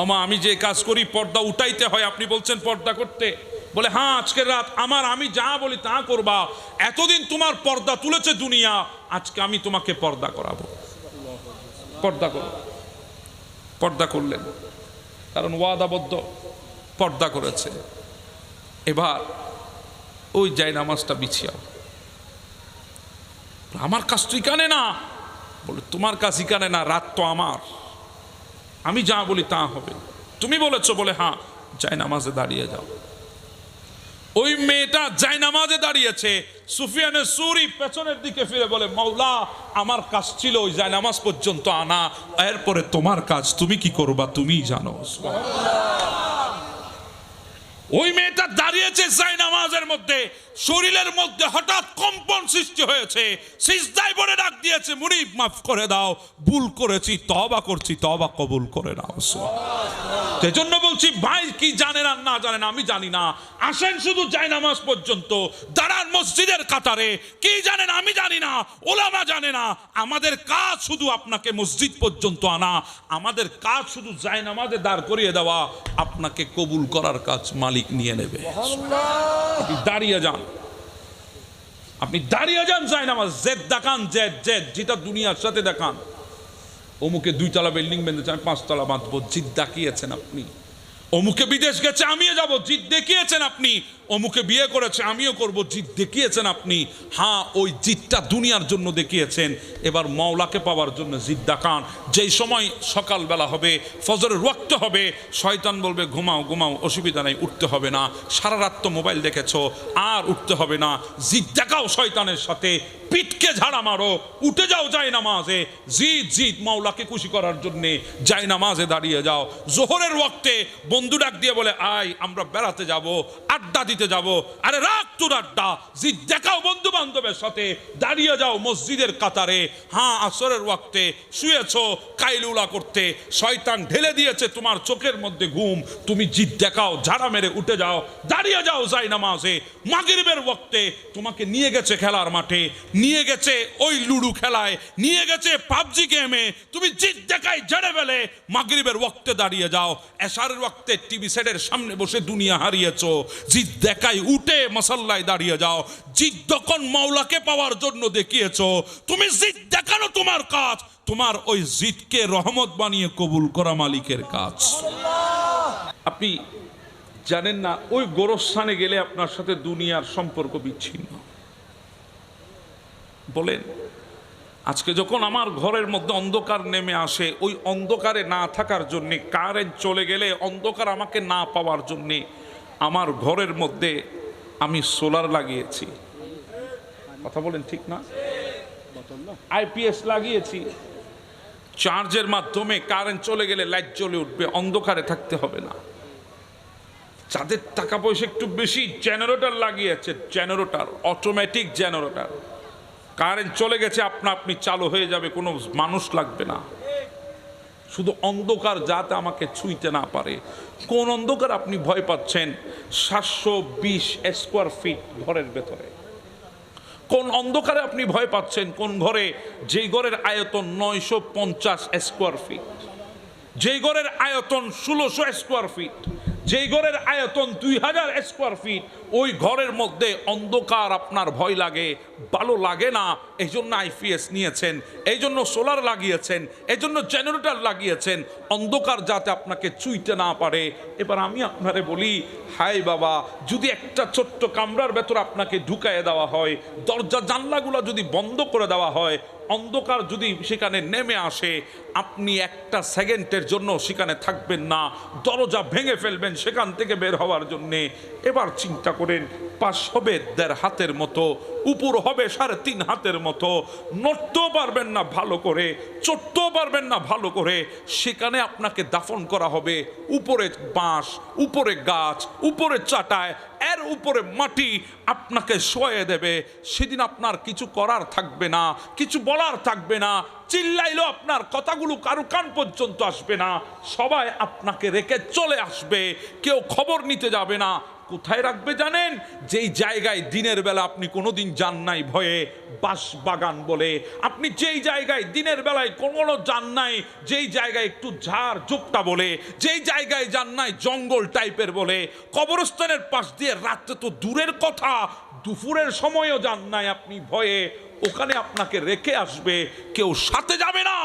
আমা আমি যে কাজ করি পর্দা উঠাইতে হয়, আপনি বলছেন পর্দা করতে। বলে হ্যাঁ আজকের রাত আমার, আমি যা বলি তা করবা, এতদিন তোমার পর্দা তুলেছে দুনিয়া, আজকে আমি তোমাকে পর্দা করাবো, পর্দা করো। পর্দা করলেন, কারণ ওয়াদাবদ্ধ, পর্দা করেছে। এবার ওই যাই নামাজটা বিছিয়াও। আমার কাজ তুই কানে না? বলে তোমার কাজই কানে না, রাত তো আমার, আমি যা বলি তা হবে, তুমি বলেছো। বলে হ্যাঁ, যাই নামাজে দাঁড়িয়ে যাও। ওই মেয়েটা যাই নামাজে দাঁড়িয়েছে, সুফিয়ানে সৌরি পেছনের দিকে ফিরে বলে মাওলা আমার কাজ ছিল ওই যাই নামাজ পর্যন্ত আনা, এরপরে তোমার কাজ, তুমি কি করবা তুমি জানো। ওই মেয়েটা দাঁড়িয়েছে যাই নামাজের মধ্যে, শরীরের মধ্যে হঠাৎ কম্পন সৃষ্টি হয়েছে, সিজদায় পড়ে ডাক দিয়েছে মুনিব মাফ করে দাও, ভুল করেছি, তওবা করছি, তওবা কবুল করে নাও। সেজন্য বলছি ভাই, কি জানেন আর না জানেন আমি জানি না, আসেন শুধু যাই নামাজ পর্যন্ত, দাঁড়ান মসজিদের কাতারে, কি জানেন আমি জানি না, ওলামা জানে না। আমাদের কাজ শুধু আপনাকে মসজিদ পর্যন্ত আনা, আমাদের কাজ শুধু যাই নামাজে দাঁড় করিয়ে দেওয়া, আপনাকে কবুল করার কাজ মালিক নিয়ে নেবে। আপনি দাঁড়িয়ে যান, আপনি দাঁড়িয়ে যান, যাই নামাজ জেদ দেখান, জেদ জেদ যেটা দুনিয়ার সাথে দেখান। অমুকে 2 তলা বিল্ডিং বেঁধেছে, আমি 5 তলা বাঁধবো, জিদ দেখিয়েছেন আপনি। অমুকে বিদেশ গেছে, আমিও যাব, জিদ দেখিয়েছেন আপনি। অমুকে বিয়ে করেছে, আমিও করব, জিদ দেখিয়েছেন আপনি। হ্যাঁ, ওই জিদটা দুনিয়ার জন্য দেখিয়েছেন, এবার মাওলাকে পাওয়ার জন্য জিদ দেখান। যেই সময় সকালবেলা হবে, ফজরের ওয়াক্ত হবে, শয়তান বলবে ঘুমাও ঘুমাও, অসুবিধা নাই, উঠতে হবে না, সারা রাত তো মোবাইল দেখেছো, আর উঠতে হবে না। জিদ দেখাও শয়তানের সাথে, পিঠকে ঝাড়া মারো, উঠে যাও যাই নামাজে, জিদ জিদ মাওলাকে খুশি করার জন্য যাই নামাজে দাঁড়িয়ে যাও। জোহরের ওয়াক্তে বন্ধু ডাক দিয়ে বলে আয় আমরা বেড়াতে যাব, আড্ডা দিতে যাব, আরে রাখ তোর আড্ডা, জিদ দেখাও বন্ধু বান্ধবের সাথে, দাঁড়িয়ে যাও মসজিদের কাতারে। হ্যাঁ, আসরের ওয়াক্তে শুয়েছো কাইলুলা করতে, শয়তান ঢেলে দিয়েছে তোমার চোখের মধ্যে ঘুম, তুমি জিদ দেখাও, ঝাড়া মেরে উঠে যাও, দাঁড়িয়ে যাও যাই নামাজে। মাগরিবের ওয়াক্তে তোমাকে নিয়ে গেছে খেলার মাঠে, নিয়ে গেছে ওই লুডু খেলায়, নিয়ে গেছে পাবজি গেমে, তুমি জিদ দেখাই ঝেড়ে ফেলে মাগরিবের ওয়াক্তে দাঁড়িয়ে যাও। এশারের ওয়াক্তে টিভি সেটের সামনে বসে দুনিয়া হারিয়েছো, জিদ দেখাই উঠে মাসাল্লায় দাঁড়িয়ে যাও। জিদ যখন মাওলাকে পাওয়ার জন্য দেখিয়েছো, তুমি জিদ দেখানো তোমার কাজ, তোমার ওই জিদকে রহমত বানিয়ে কবুল করা মালিকের কাজ। আপনি জানেন না ওই গোরস্থানে গেলে আপনার সাথে দুনিয়ার সম্পর্ক বিচ্ছিন্ন। বলেন, আজকে যখন আমার ঘরের মধ্যে অন্ধকার নেমে আসে, ওই অন্ধকারে না থাকার জন্যে, কারেন্ট চলে গেলে অন্ধকার আমাকে না পাওয়ার জন্যে আমার ঘরের মধ্যে আমি সোলার লাগিয়েছি। কথা বলেন ঠিক না? আইপিএস লাগিয়েছি, চার্জের মাধ্যমে কারেন্ট চলে গেলে লাইট জ্বলে উঠবে, অন্ধকারে থাকতে হবে না। যাদের টাকা পয়সা একটু বেশি, জেনারেটর লাগিয়েছে, জেনারেটর, অটোমেটিক জেনারেটর, কারেন্ট চলে গেছে আপনা আপনি চালু হয়ে যাবে, কোনো মানুষ লাগবে না। শুধু অন্ধকার যাতে আমাকে ছুঁইতে না পারে। কোন অন্ধকার আপনি ভয় পাচ্ছেন? 720 স্কোয়ার ফিট ঘরের ভেতরে। কোন অন্ধকারে আপনি ভয় পাচ্ছেন? কোন ঘরে? যেই ঘরের আয়তন 950 স্কোয়ার ফিট, যেই ঘরের আয়তন 1600 স্কোয়ার ফিট, যেই ঘরের আয়তন 2000 স্কোয়ার ফিট, ওই ঘরের মধ্যে অন্ধকার আপনার ভয় লাগে, ভালো লাগে না। এই জন্য আইপিএস নিয়েছেন, এই জন্য সোলার লাগিয়েছেন, এই জন্য জেনারেটর লাগিয়েছেন, অন্ধকার যাতে আপনাকে ছুঁইতে না পারে। এবার আমি আপনারে বলি, হাই বাবা, যদি একটা ছোট্ট কামরার ভেতর আপনাকে ঢুকাইয়ে দেওয়া হয়, দরজা জানলাগুলো যদি বন্ধ করে দেওয়া হয়, অন্ধকার যদি সেখানে নেমে আসে, আপনি একটা সেকেন্ডের জন্য সেখানে থাকবেন না, দরজা ভেঙে ফেলবেন সেখান থেকে বের হওয়ার জন্যে। এবার চিন্তা করেন, পাশ হবে 1.5 হাতের মতো, উপর হবে 3.5 হাতের মতো, নড়তেও পারবেন না ভালো করে, চড়তেও পারবেন না ভালো করে, সেখানে আপনাকে দাফন করা হবে। উপরে বাঁশ, উপরে গাছ, উপরে চাটায়, এর উপরে মাটি আপনাকে শোয়ে দেবে। সেদিন আপনার কিছু করার থাকবে না, কিছু বলার থাকবে না, চিল্লাইলেও আপনার কথাগুলো কারো কান পর্যন্ত আসবে না। সবাই আপনাকে রেখে চলে আসবে, কেউ খবর নিতে যাবে না। কোথায় রাখবে জানেন? যেই জায়গায় দিনের বেলা আপনি কোনোদিন যান নাই ভয়ে, বাঁশ বাগান বলে। আপনি যেই জায়গায় দিনের বেলায় কোনো যান নাই, যেই জায়গায় একটু ঝাড় ঝোপটা বলে, যেই জায়গায় যান নাই জঙ্গল টাইপের বলে, কবরস্থানের পাশ দিয়ে রাত্রে তো দূরের কথা, দুপুরের সময়ও যান নাই আপনি ভয়ে, ওখানে আপনাকে রেখে আসবে, কেউ সাথে যাবে না।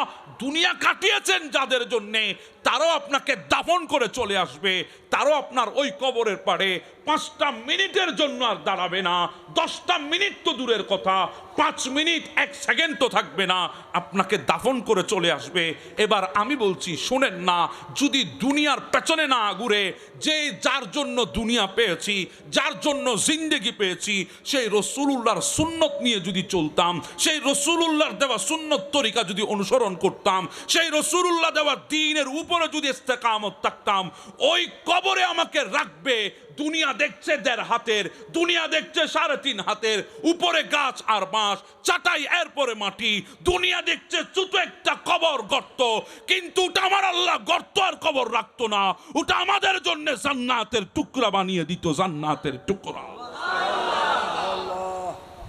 দুনিয়া কাটিয়েছেন যাদের জন্যে, তারাও আপনাকে দাফন করে চলে আসবে, তারাও আপনার ওই কবরের পাড়ে 5টা মিনিটের জন্য আর দাঁড়াবে না। 10টা মিনিট তো দূরের কথা, 5 মিনিট 1 সেকেন্ড তো থাকবে না, আপনাকে দাফন করে চলে আসবে। এবার আমি বলছি শোনেন না, যদি দুনিয়ার পেছনে না ঘুরে, যে যার জন্য দুনিয়া পেয়েছি, যার জন্য জিন্দেগি পেয়েছি, সেই রসুলুল্লাহর সুন্নত নিয়ে যদি চলতাম, সেই রসুলুল্লাহর দেওয়া সুন্নত তরিকা যদি অনুসরণ করতাম, সেই রসুলুল্লাহ দেওয়া দ্বীনের উপরে যদি ইস্তেকামত থাকতাম, ওই কবরে আমাকে রাখবে। দুনিয়া দেখছে 1.5 হাতের, দুনিয়া দেখছে 3.5 হাতের, উপরে গাছ আর বাঁশ, চাটাই, এরপরে মাটি। দুনিয়া দেখছে ছোট একটা কবর, গর্ত, কিন্তু ওটা আমার আল্লাহ গর্ত আর কবর রাখতো না, ওটা আমাদের জন্য জান্নাতের টুকরা বানিয়ে দিত। জান্নাতের টুকরা,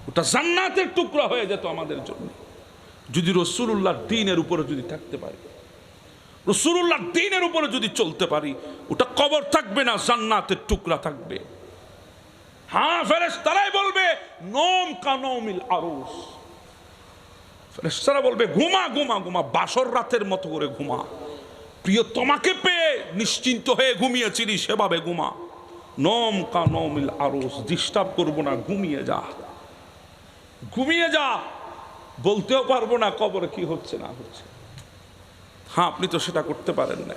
ওটা জান্নাতের টুকরা হয়ে যেত আমাদের জন্য, যদি রাসূলুল্লাহর দ্বীনের উপরে যদি থাকতে পারি, রাসূলুল্লাহর দ্বীনের উপরে যদি চলতে পারি, ওটা কবর থাকবে না, জান্নাতের টুকরা থাকবে। হ্যাঁ, ফেরেশতারাই বলবে নম কানমিল আরুস, ফেরেশতারা বলবে ঘুমা ঘুমা ঘুমা, বাসর রাতের মতো করে ঘুমা, প্রিয় তোমাকে পেয়ে নিশ্চিন্ত হয়ে ঘুমিয়েছিলি সেভাবে ঘুমা। নম কানমিল আরুস, ডিস্টার্ব করবো না, ঘুমিয়ে যা, ঘুমিয়ে যা। বলতেও পারবো না কবরে কি হচ্ছে না হচ্ছে। হ্যাঁ, আপনি তো সেটা করতে পারেন না।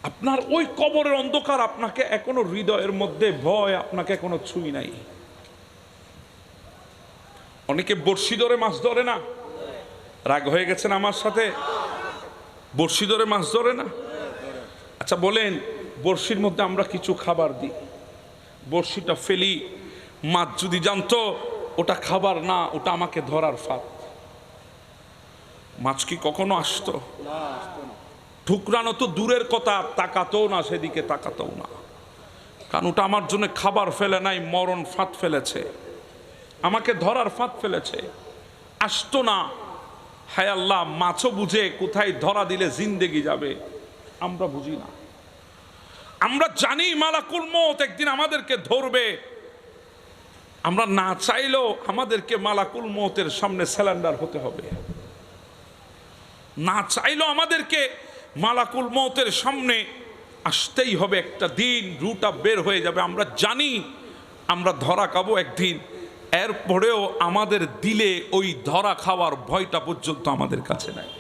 আপনার ওই কবরের অন্ধকার আপনাকে এখনো হৃদয়ের মধ্যে ভয় আপনাকে এখনো ছুঁই নাই। অনেকে বড়শি ধরে মাছ ধরে না, রাগ হয়ে গেছেন আমার সাথে? বড়শি ধরে মাছ ধরে না? আচ্ছা বলেন, বড়শির মধ্যে আমরা কিছু খাবার দিই, বড়শিটা ফেলি, মাছ যদি জানতো ওটা খাবার না, ওটা আমাকে ধরার ফাঁদ, মাছ কি কখনো আসতো? ঠুকরানো তো দূরের কথা, তাকাতেও না, সেদিকে তাকাতেও না, কারণ ওটা আমার জন্য খাবার ফেলে নাই, মরণ ফাঁদ ফেলেছে, আমাকে ধরার ফাঁদ ফেলেছে, আসতো না। হায় আল্লাহ, মাছও বুঝে কোথায় ধরা দিলে জিন্দেগি যাবে, আমরা বুঝি না। আমরা জানি মালাকুল মউত একদিন আমাদেরকে ধরবে, আমরা না চাইলেও আমাদেরকে মালাকুল মউতের সামনে স্যালেন্ডার হতে হবে, না চাইলেও আমাদেরকে মালাকুল মউতের সামনে আসতেই হবে, একটা দিন রুটা বের হয়ে যাবে, আমরা জানি আমরা ধরা খাবো একদিন। এরপরেও আমাদের দিলে ওই ধরা খাওয়ার ভয়টা পর্যন্ত আমাদের কাছে নাই।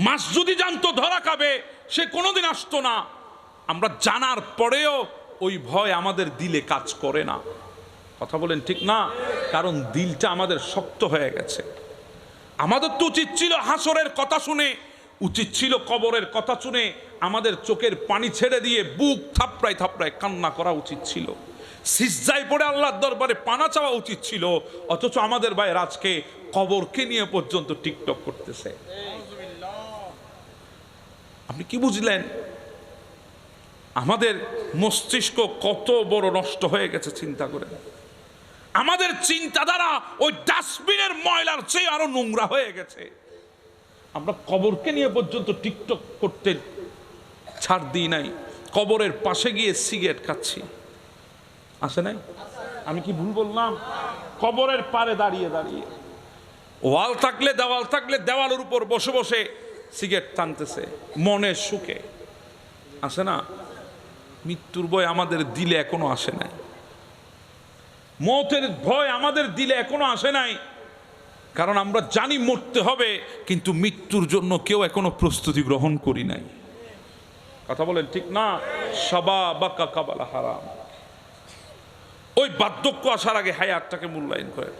মাছ যদি জানতো ধরা খাবে সে কোনোদিন আসতো না, আমরা জানার পরেও ওই ভয় আমাদের দিলে কাজ করে না। কথা বলেন ঠিক না? কারণ দিলটা আমাদের শক্ত হয়ে গেছে। আমাদের তো উচিত ছিল হাসরের কথা শুনে, উচিত ছিল কবরের কথা শুনে আমাদের চোখের পানি ছেড়ে দিয়ে বুক থাপড়ায় থাপড়ায় কান্না করা উচিত ছিল, সিজদায় পড়ে আল্লাহর দরবারে পানা চাওয়া উচিত ছিল। অথচ আমাদের ভাই আজকে কবরকে নিয়ে পর্যন্ত টিকটক করতেছে। আপনি কি বুঝলেন? আমাদের মস্তিষ্ক কত বড় নষ্ট হয়ে গেছে চিন্তা করে। আমাদের চিন্তাধারা ওই ডাস্টবিনের ময়লার চেয়ে আরো নোংরা হয়ে গেছে। আমরা কবরকে নিয়ে পর্যন্ত টিকটক করতে ছাড় দিই নাই। কবরের পাশে গিয়ে সিগারেট খাচ্ছি, আসে নাই? আমি কি ভুল বললাম? কবরের পারে দাঁড়িয়ে দাঁড়িয়ে, ওয়াল থাকলে দেওয়াল থাকলে দেওয়ালের উপর বসে বসে সিগারেট টানতেছে মনের সুখে, আসে না? মৃত্যুর ভয় আমাদের দিলে এখনো আসে নাই। মৌতের ভয় আমাদের দিলে এখনো আসে নাই, কারণ আমরা জানি মরতে হবে, কিন্তু মৃত্যুর জন্য কেউ এখনো প্রস্তুতি গ্রহণ করি নাই। কথা বলেন ঠিক না? শাবাবাকা কাবালা হারাম। ওই বার্ধক্য আসার আগে হায়াতটাকে মূল্যায়ন করে।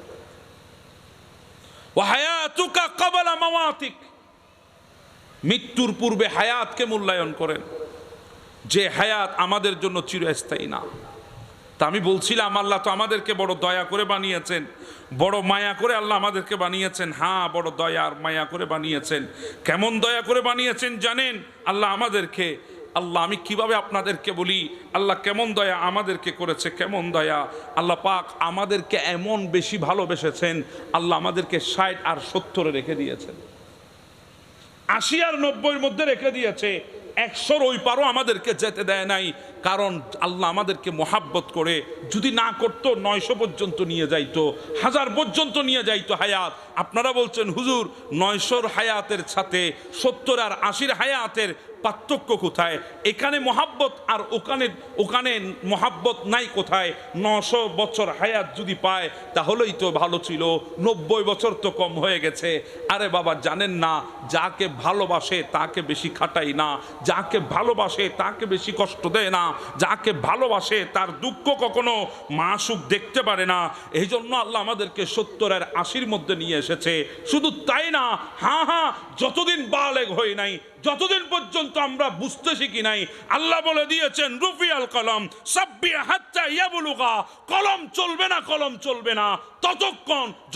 ওয়া হায়াতুকা কাবালা মামাতিক, মৃত্যুর পূর্বে হায়াতকে মূল্যায়ন করেন, যে হায়াত আমাদের জন্য চিরস্থায়ী না। তা আমি বলছিলাম আল্লাহ তো আমাদেরকে বড় দয়া করে বানিয়েছেন, বড় মায়া করে আল্লাহ আমাদেরকে বানিয়েছেন। হ্যাঁ, বড় দয়া আর মায়া করে বানিয়েছেন। কেমন দয়া করে বানিয়েছেন জানেন আল্লাহ আমাদেরকে? আল্লাহ, আমি কিভাবে আপনাদেরকে বলি আল্লাহ কেমন দয়া আমাদেরকে করেছে, কেমন দয়া। আল্লাহ পাক আমাদেরকে এমন বেশি ভালোবেসেছেন, আল্লাহ আমাদেরকে 60 আর 70 রেখে দিয়েছেন, 80 আর 90 মধ্যে রেখে দিয়েছে। 100 ওই পারও আমাদেরকে যেতে দেয় নাই, কারণ আল্লাহ আমাদেরকে মোহাব্বত করে। যদি না করতো 900 পর্যন্ত নিয়ে যাইতো, 1000 পর্যন্ত নিয়ে যাইতো হায়াত। আপনারা বলছেন হুজুর 900 হায়াতের সাথে 70 আর 80 হায়াতের পার্থক্য কোথায়? এখানে মোহাব্বত আর ওখানে মোহাব্বত নাই কোথায়? 900 বছর হায়াত যদি পায় তাহলেই তো ভালো ছিল, 90 বছর তো কম হয়ে গেছে। আরে বাবা, জানেন না যাকে ভালোবাসে তাকে বেশি খাটাই না, যাকে ভালোবাসে তাকে বেশি কষ্ট দেয় না, যাকে ভালোবাসে তার দুঃখ কখনো মাসুক দেখতে পারে না। এই জন্য আল্লাহ আমাদেরকে 70 আর 80 মধ্যে নিয়ে এসেছে। শুধু তাই না, হ্যাঁ হ্যাঁ, যতদিন বালেগ হই নাই, যতদিন পর্যন্ত আমরা বুঝতে শিখি নাই, আল্লাহ বলে দিয়েছেন রুফিয়াল কলম সাব্বি হাত্তা ইয়াবলুগা, কলম চলবে না, কলম চলবে না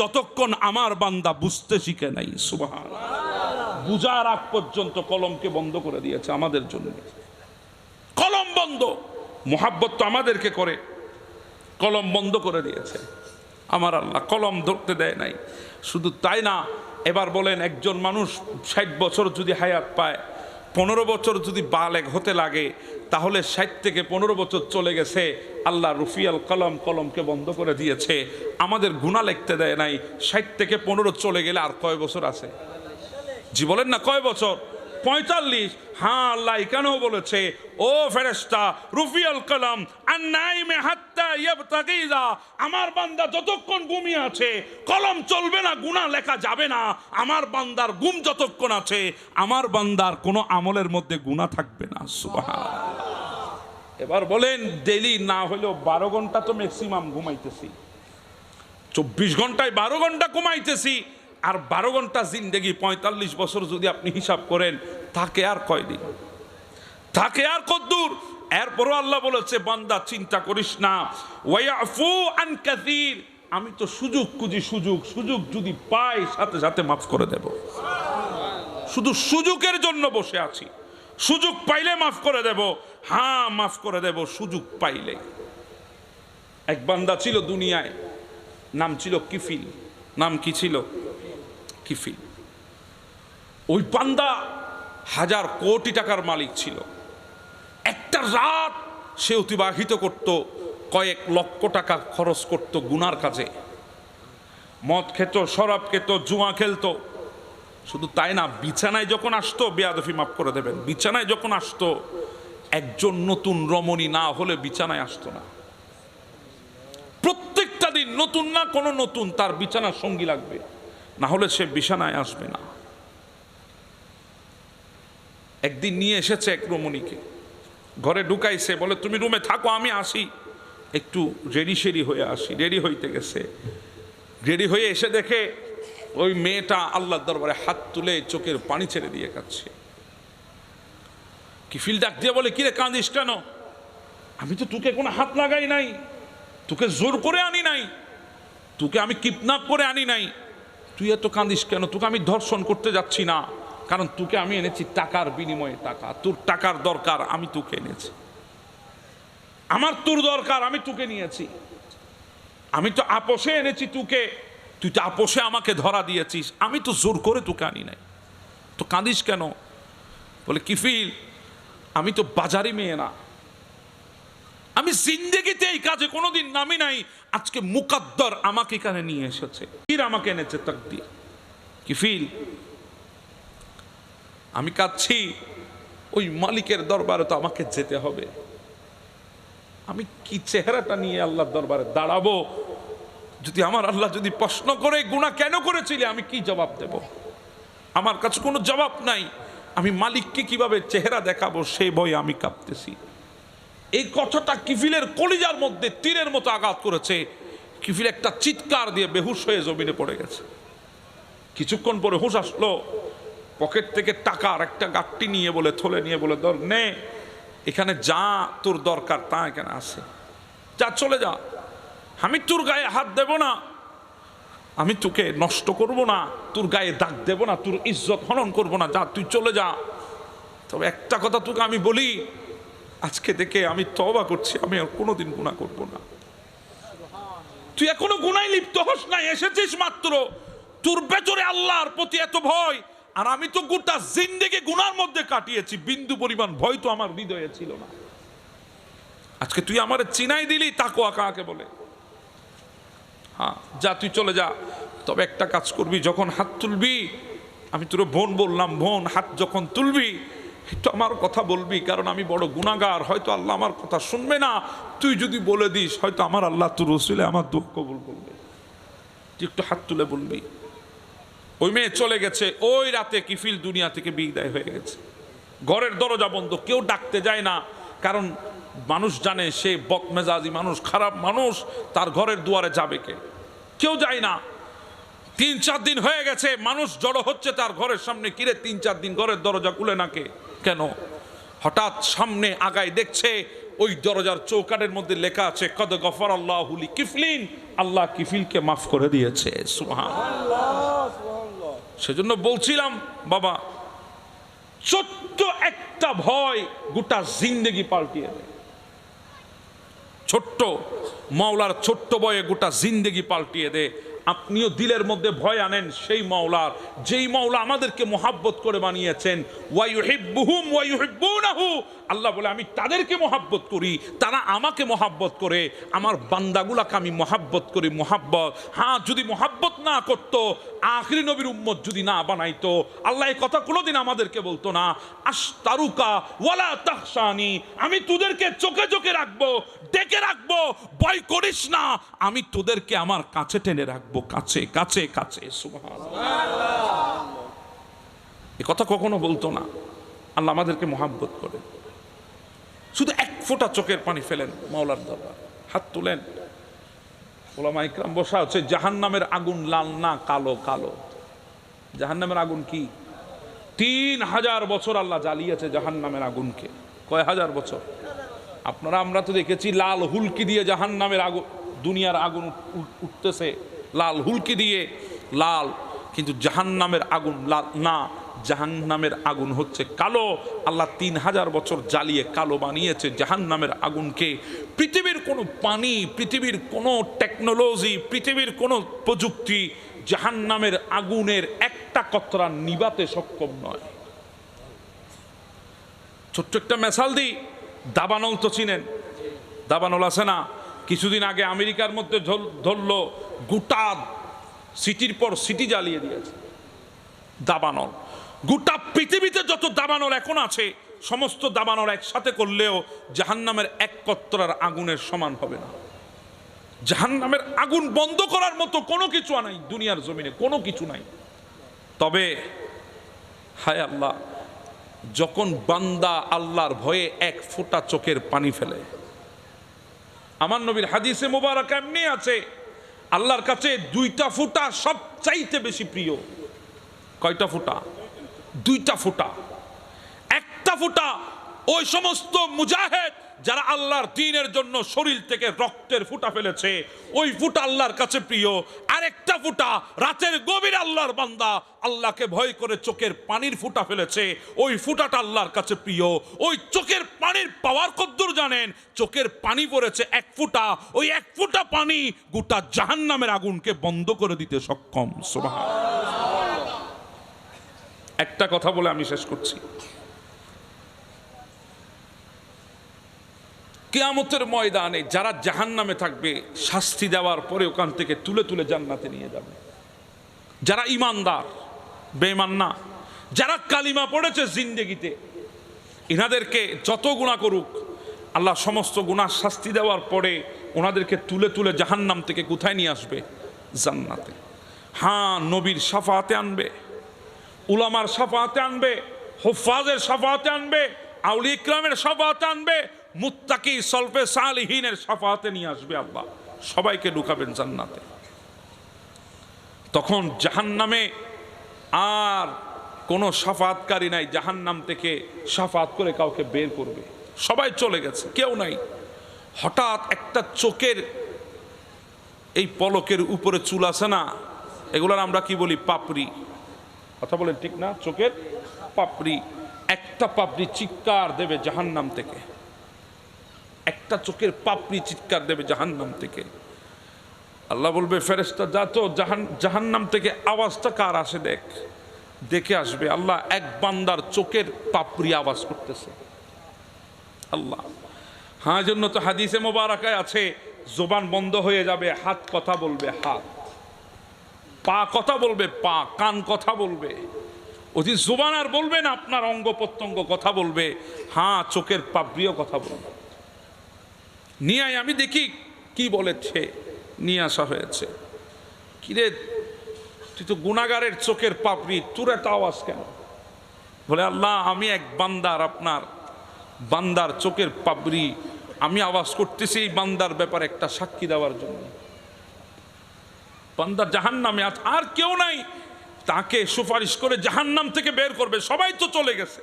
যতক্ষণ আমার বান্দা বুঝতে শিখে নাই। সুবহানাল্লাহ। বুঝার আগ পর্যন্ত কলমকে বন্ধ করে দিয়েছে আমাদের জন্য। কলম বন্ধ, মোহাব্বত তো আমাদেরকে করে, কলম বন্ধ করে দিয়েছে আমার আল্লাহ, কলম ধরতে দেয় নাই। শুধু তাই না, এবার বলেন একজন মানুষ 60 বছর যদি হায়াত পায়, 15 বছর যদি বালেগ হতে লাগে, তাহলে 60 থেকে 15 বছর চলে গেছে, আল্লাহ রুফিয়াল কলম, কলমকে বন্ধ করে দিয়েছে, আমাদের গুনাহ লিখতে দেয় নাই। 60 থেকে 15 চলে গেলে আর কয় বছর আছে? জি বলেন না, কয় বছর? 45। হ্যাঁ, আল্লাহ এখানেও বলেছে ও ফেরেশতা রুফিয়াল কলম আন-নাইমে হাত্তা ইয়াবতাগিজা, আমার বান্দা যতক্ষণ ঘুমিয়ে আছে কলম চলবে না, গুনাহ লেখা যাবে না। আমার বান্দার ঘুম যতক্ষণ আছে, আমার বান্দার কোনো আমলের মধ্যে গুনাহ থাকবে না। সুবহানাল্লাহ। এবার বলেন ডেইলি না হলেও 12 ঘন্টা তো ম্যাক্সিমাম ঘুমাইতেছি, 24 ঘন্টায় 12 ঘন্টা ঘুমাইতেছি, আর 12 ঘন্টা জিন্দেগি 45 বছর যদি আপনি হিসাব করেন, থাকে আর কয়দিন, থাকে আর কতদূর? এরপরও আল্লাহ বলেছে বান্দা চিন্তা করিস না, ওয়ায়াফু আন কাসীর, আমি তো সুযোগ খুঁজি, সুযোগ যদি পাই সাথে সাথে মাফ করে দেব। শুধু সুযোগের জন্য বসে আছি, সুযোগ পাইলে মাফ করে দেব। হ্যাঁ, মাফ করে দেব সুযোগ পাইলে। এক বান্দা ছিল দুনিয়ায়, নাম ছিল কিফিল। নাম কি ছিল? কিফিল। ওই বান্দা 1000 কোটি টাকার মালিক ছিল। একটা রাত সে অতিবাহিত করত, কয়েক লক্ষ টাকা খরচ করত গুনার কাজে। মদ খেত, শরাব খেত, জুয়া খেলতো, শুধু তাই না, বিছানায় যখন আসতো, বেয়াদফি মাফ করে দেবেন, বিছানায় যখন আসতো একজন নতুন রমণী না হলে বিছানায় আসতো না। প্রত্যেকটা দিন নতুন না কোনো নতুন তার বিছানার সঙ্গী লাগবে, না হলে সে বিছানায় আসবে না। একদিন নিয়ে এসেছে এক রমণীকে, ঘরে ঢুকাইছে, বলে তুমি রুমে থাকো, আমি আসি একটু রেডি সেডি হয়ে আসি। রেডি হইতে গেছে, রেডি হয়ে এসে দেখে ওই মেয়েটা আল্লাহর দরবারে হাত তুলে চোখের পানি ছেড়ে দিয়ে কাঁদছে। কিফিল ডাক দিয়ে বলে, কিরে কাঁদিস কেন? আমি তো তোকে কোনো হাত লাগাই নাই, তোকে জোর করে আনি নাই, তোকে আমি কিডন্যাপ করে আনি নাই, তুই এত কাঁদিস কেন? তোকে আমি ধর্ষণ করতে যাচ্ছি না, কারণ তোকে আমি এনেছি টাকার বিনিময়ে টাকা, তোর টাকার দরকার, আমি তোকে এনেছি, আমার তোর দরকার, আমি তোকে নিয়েছি, আমি তো আপোষে এনেছি তোকে, তুই তো আপোষে আমাকে ধরা দিয়েছিস, আমি তো জোর করে তোকে আনি নাই, তো কাঁদিস কেন? বলে, কিফিল আমি তো বাজারি মেয়ে না, আমি জিন্দেগিতে এই কাজে কোনোদিন নামি নাই, আজকে মুকদ্দর আমাকে এখানে নিয়ে এসেছে, ফির আমাকে এনেছে তাকদীর। কিফিল আমি কাঁদছি, ওই মালিকের দরবারে তো আমাকে যেতে হবে, আমি কি চেহারাটা নিয়ে আল্লাহর দরবারে দাঁড়াবো? যদি আমার আল্লাহ যদি প্রশ্ন করে গুনাহ কেন করেছিলে, আমি কি জবাব দেব? আমার কাছে কোনো জবাব নাই, আমি মালিককে কিভাবে চেহারা দেখাবো সেই ভয়ে আমি কাঁপতেছি। এই কথাটা কিফিলের কলিজার মধ্যে তীরের মতো আঘাত করেছে। কিফিল একটা চিৎকার দিয়ে বেহুশ হয়ে জমিনে পড়ে গেছে। কিছুক্ষণ পরে হুঁশ আসলো, পকেট থেকে টাকার একটা গাঁটটি নিয়ে বলে, থলে নিয়ে বলে, ধর নে, এখানে যা তোর দরকার তা এখানে আছে, যা চলে যা, আমি তোর গায়ে হাত দেব না, আমি তোকে নষ্ট করব না, তোর গায়ে দাগ দেব না, তোর ইজ্জত হনন করব না, যা তুই চলে যা। তবে একটা কথা তোকে আমি বলি, আজকে থেকে আমি তওবা করছি, আমি আর কোনোদিন গুনাহ করব না। তুই এখনো গুনায় লিপ্ত হস না, এসেছিস মাত্র, তোর ভেতরে আল্লাহর প্রতি এত ভয়, আর আমি তো গোটা জিন্দেগি গুনার মধ্যে কাটিয়েছি, বিন্দু পরিমাণ ভয় তো আমার হৃদয়ে ছিল না। আজকে তুই আমার চিনাই দিলি তাকওয়া কাকে বলে। হ্যাঁ যা, তুই চলে যা। তবে একটা কাজ করবি, যখন হাত তুলবি, আমি তোর বোন বললাম, বোন হাত যখন তুলবি একটু আমার কথা বলবি, কারণ আমি বড় গুনাহগার, হয়তো আল্লাহ আমার কথা শুনবে না, তুই যদি বলে দিস হয়তো আমার আল্লাহ তোর রসুলে আমার দুঃখ কবুল করবে, তুই একটু হাত তুলে বলবি। ওই মেয়ে চলে গেছে, ওই রাতে কিফিল দুনিয়া থেকে বিদায় হয়ে গেছে। ঘরের দরজা বন্ধ, কেউ ডাকতে যায় না, কারণ মানুষ জানে সে বদমেজাজি মানুষ, খারাপ মানুষ, তার ঘরের দুয়ারে যাবে কে? কেউ যায় না। 3-4 দিন হয়ে গেছে, মানুষ জড়ো হচ্ছে তার ঘরের সামনে, কিরে 3-4 দিন ঘরের দরজা খুলে না কে? কেন? হঠাৎ সামনে আগায় দেখছে ওই দরজার চৌকাঠের মধ্যে লেখা আছে, কদ গফরাল্লাহু লিকিফলিন, আল্লাহ কিফিলকে মাফ করে দিয়েছে। সুবহানাল্লাহ। সেজন্য বলছিলাম বাবা, ছোট্ট একটা ভয় গোটা জিন্দেগি পাল্টিয়ে দেয়। ছোট্ট মাওলার ছোট্ট ভয়ে গোটা জিন্দেগি পাল্টিয়ে দেয়। আপনিও দিলের মধ্যে ভয় আনেন সেই মাওলার, যেই মাওলা আমাদেরকে মোহাব্বত করে বানিয়েছেন। ওয়া ইউহিব্বুহুম ওয়া ইউহিব্বুনাহু, আল্লাহ বলে আমি তাদেরকে মোহাব্বত করি, তারা আমাকে মোহাব্বত করে, আমার বান্দাগুলাকে আমি মোহাব্বত করি। মোহাব্বত, হ্যাঁ, যদি মোহাব্বত না করতো, আখিরি নবীর উম্মত যদি না বানাইতো, আল্লাহ এই কথা কোনোদিন আমাদেরকে বলতো না, আশতারুকা ওয়ালা তাহশানি, আমি তোদেরকে চোখে চোখে রাখবো, ডেকে রাখবো, ভয় করিস না, আমি তোদেরকে আমার কাছে টেনে রাখবো, কাছে কাছে কাছে। সুবহানাল্লাহ। এই কথা কখনো বলতো না। আল্লাহ আমাদেরকে মোহাব্বত করে। শুধু এক ফোঁটা চোখের পানি ফেলেন মাওলার দরবার, হাত তুলেন। ওলামা ইকরাম বসা হচ্ছে, জাহান্নামের আগুন লাল না কালো কালো। জাহান্নামের আগুন কি? 3000 বছর আল্লাহ জ্বালিয়েছে জাহান্নামের আগুনকে। কয় হাজার বছর? আপনারা আমরা তো দেখেছি লাল হুলকি দিয়ে জাহান্নামের আগুন, দুনিয়ার আগুন উঠতেছে লাল হুলকি দিয়ে, লাল, কিন্তু জাহান্নামের আগুন লাল না, জাহান্নামের আগুন হচ্ছে কালো। আল্লাহ 3000 বছর জ্বালিয়ে কালো বানিয়েছে জাহান্নামের আগুনকে। পৃথিবীর কোনো পানি, পৃথিবীর কোনো টেকনোলজি, পৃথিবীর কোনো প্রযুক্তি জাহান্নামের আগুনের একটা কতরা নিবাতে সক্ষম নয়। ছোট্ট একটা মেসাল দিই, দাবানল তো চিনেন? দাবানল আছে না? কিছুদিন আগে আমেরিকার মধ্যে ধরলো, গোটা সিটির পর সিটি জ্বালিয়ে দিয়েছে। দাবানল। গোটা পৃথিবীতে যত দাবানল এখন আছে সমস্ত দাবানল একসাথে করলেও জাহান্নামের এক কত্তরার আগুনের সমান হবে না। জাহান্নামের আগুন বন্ধ করার মতো কোনো কিছু নাই দুনিয়ার জমিনে, কোনো কিছু নাই। তবে হায় আল্লাহ, যখন বান্দা আল্লাহর ভয়ে এক ফোঁটা চোখের পানি ফেলে, আমার নবীর হাদিসে মোবারক এমনি আছে, আল্লাহর কাছে দুইটা ফোঁটা সবচাইতে বেশি প্রিয়। কয়টা ফোঁটা? দুইটা ফোঁটা। একটা ফোঁটা ওই সমস্ত মুজাহিদ যারা আল্লাহর দ্বীনের জন্য শরীর থেকে রক্তের ফোঁটা ফেলেছে, ওই ফোঁটা আল্লাহর কাছে প্রিয়। আরেকটা ফোঁটা রাতের গভীর আল্লাহর বান্দা আল্লাহকে ভয় করে চোখের পানির ফোঁটা ফেলেছে, ওই ফোঁটাটা আল্লাহর কাছে প্রিয়। ওই চোখের পানির পাওয়ার কদ্দুর জানেন? চোখের পানি পড়েছে এক ফোঁটা, ওই এক ফোঁটা পানি গোটা জাহান্নামের আগুনকে বন্ধ করে দিতে সক্ষম। সুবহানাল্লাহ। একটা কথা বলে আমি শেষ করছি। কিয়ামতের ময়দানে যারা জাহান্নামে থাকবে, শাস্তি দেওয়ার পরে ওখান থেকে তুলে তুলে জান্নাতে নিয়ে যাবে। যারা ইমানদার, বেঈমান না, যারা কালিমা পড়েছে জিন্দেগিতে, ইনাদেরকে যত গুনাহ করুক আল্লাহ সমস্ত গুনাহ শাস্তি দেওয়ার পরে ওনাদেরকে তুলে তুলে জাহান্নাম থেকে কোথায় নিয়ে আসবে? জান্নাতে। হ্যাঁ, নবীর শাফাতে আনবে, উলামার শাফাতে আনবে, হুফাজের শাফাতে আনবে, আউলিয়া ইকরামের শাফাতে আনবে, মুত্তাকি সলফে সালিহিনের শাফাতে নিয়ে আসবে আল্লাহ। সবাইকে ঢুকাবেন জান্নাতে। তখন জাহান্নামে আর কোনো শাফাতকারী নাই, জাহান্নাম থেকে শাফাত করে কাউকে বের করবে। সবাই চলে গেছে, কেউ নাই। হঠাৎ একটা চোখের এই পলকের উপরে চুল আছে না, এগুলার আমরা কি বলি? পাপড়ি। কথা বলেন ঠিক না? চোখের পাপড়ি, একটা পাপড়ি চিৎকার দেবে জাহান্নাম থেকে। একটা চোখের পাপড়ি চিৎকার দেবে জাহান্নাম থেকে। আল্লাহ বলবে, ফেরেশতা যা তো জাহান্নাম থেকে আওয়াজটা কার আসে দেখ। দেখে আসবে আল্লাহ এক বান্দার চোখের পাপড়ি আওয়াজ করতেছে। আল্লাহ, হ্যাঁ, জন্য তো হাদিসে মোবারকায় আছে জবান বন্ধ হয়ে যাবে, হাত কথা বলবে হাত, পা কথা বলবে পা, কান কথা বলবে। ওই জবান আর বলবে না, আপনার অঙ্গ প্রত্যঙ্গ কথা বলবে। হ্যাঁ, চোখের পাপড়িও কথা বলবে। নিয়ে আয়, আমি দেখি কি বলেছে। নিয়ে আসা হয়েছে। কিরে, তুই তো গুনাহগারের চোখের পাপড়ি, তোর এত আওয়াজ কেন? বলে, আল্লাহ, আমি এক বান্দার, আপনার বান্দার চোখের পাপড়ি আমি আওয়াজ করতেছি এই বান্দার ব্যাপারে একটা সাক্ষী দেওয়ার জন্য। বান্দা জাহান্নামে আছে, আর কেউ নাই, তাকে সুপারিশ করে জাহান্নাম থেকে বের করবে। সবাই তো চলে গেছে।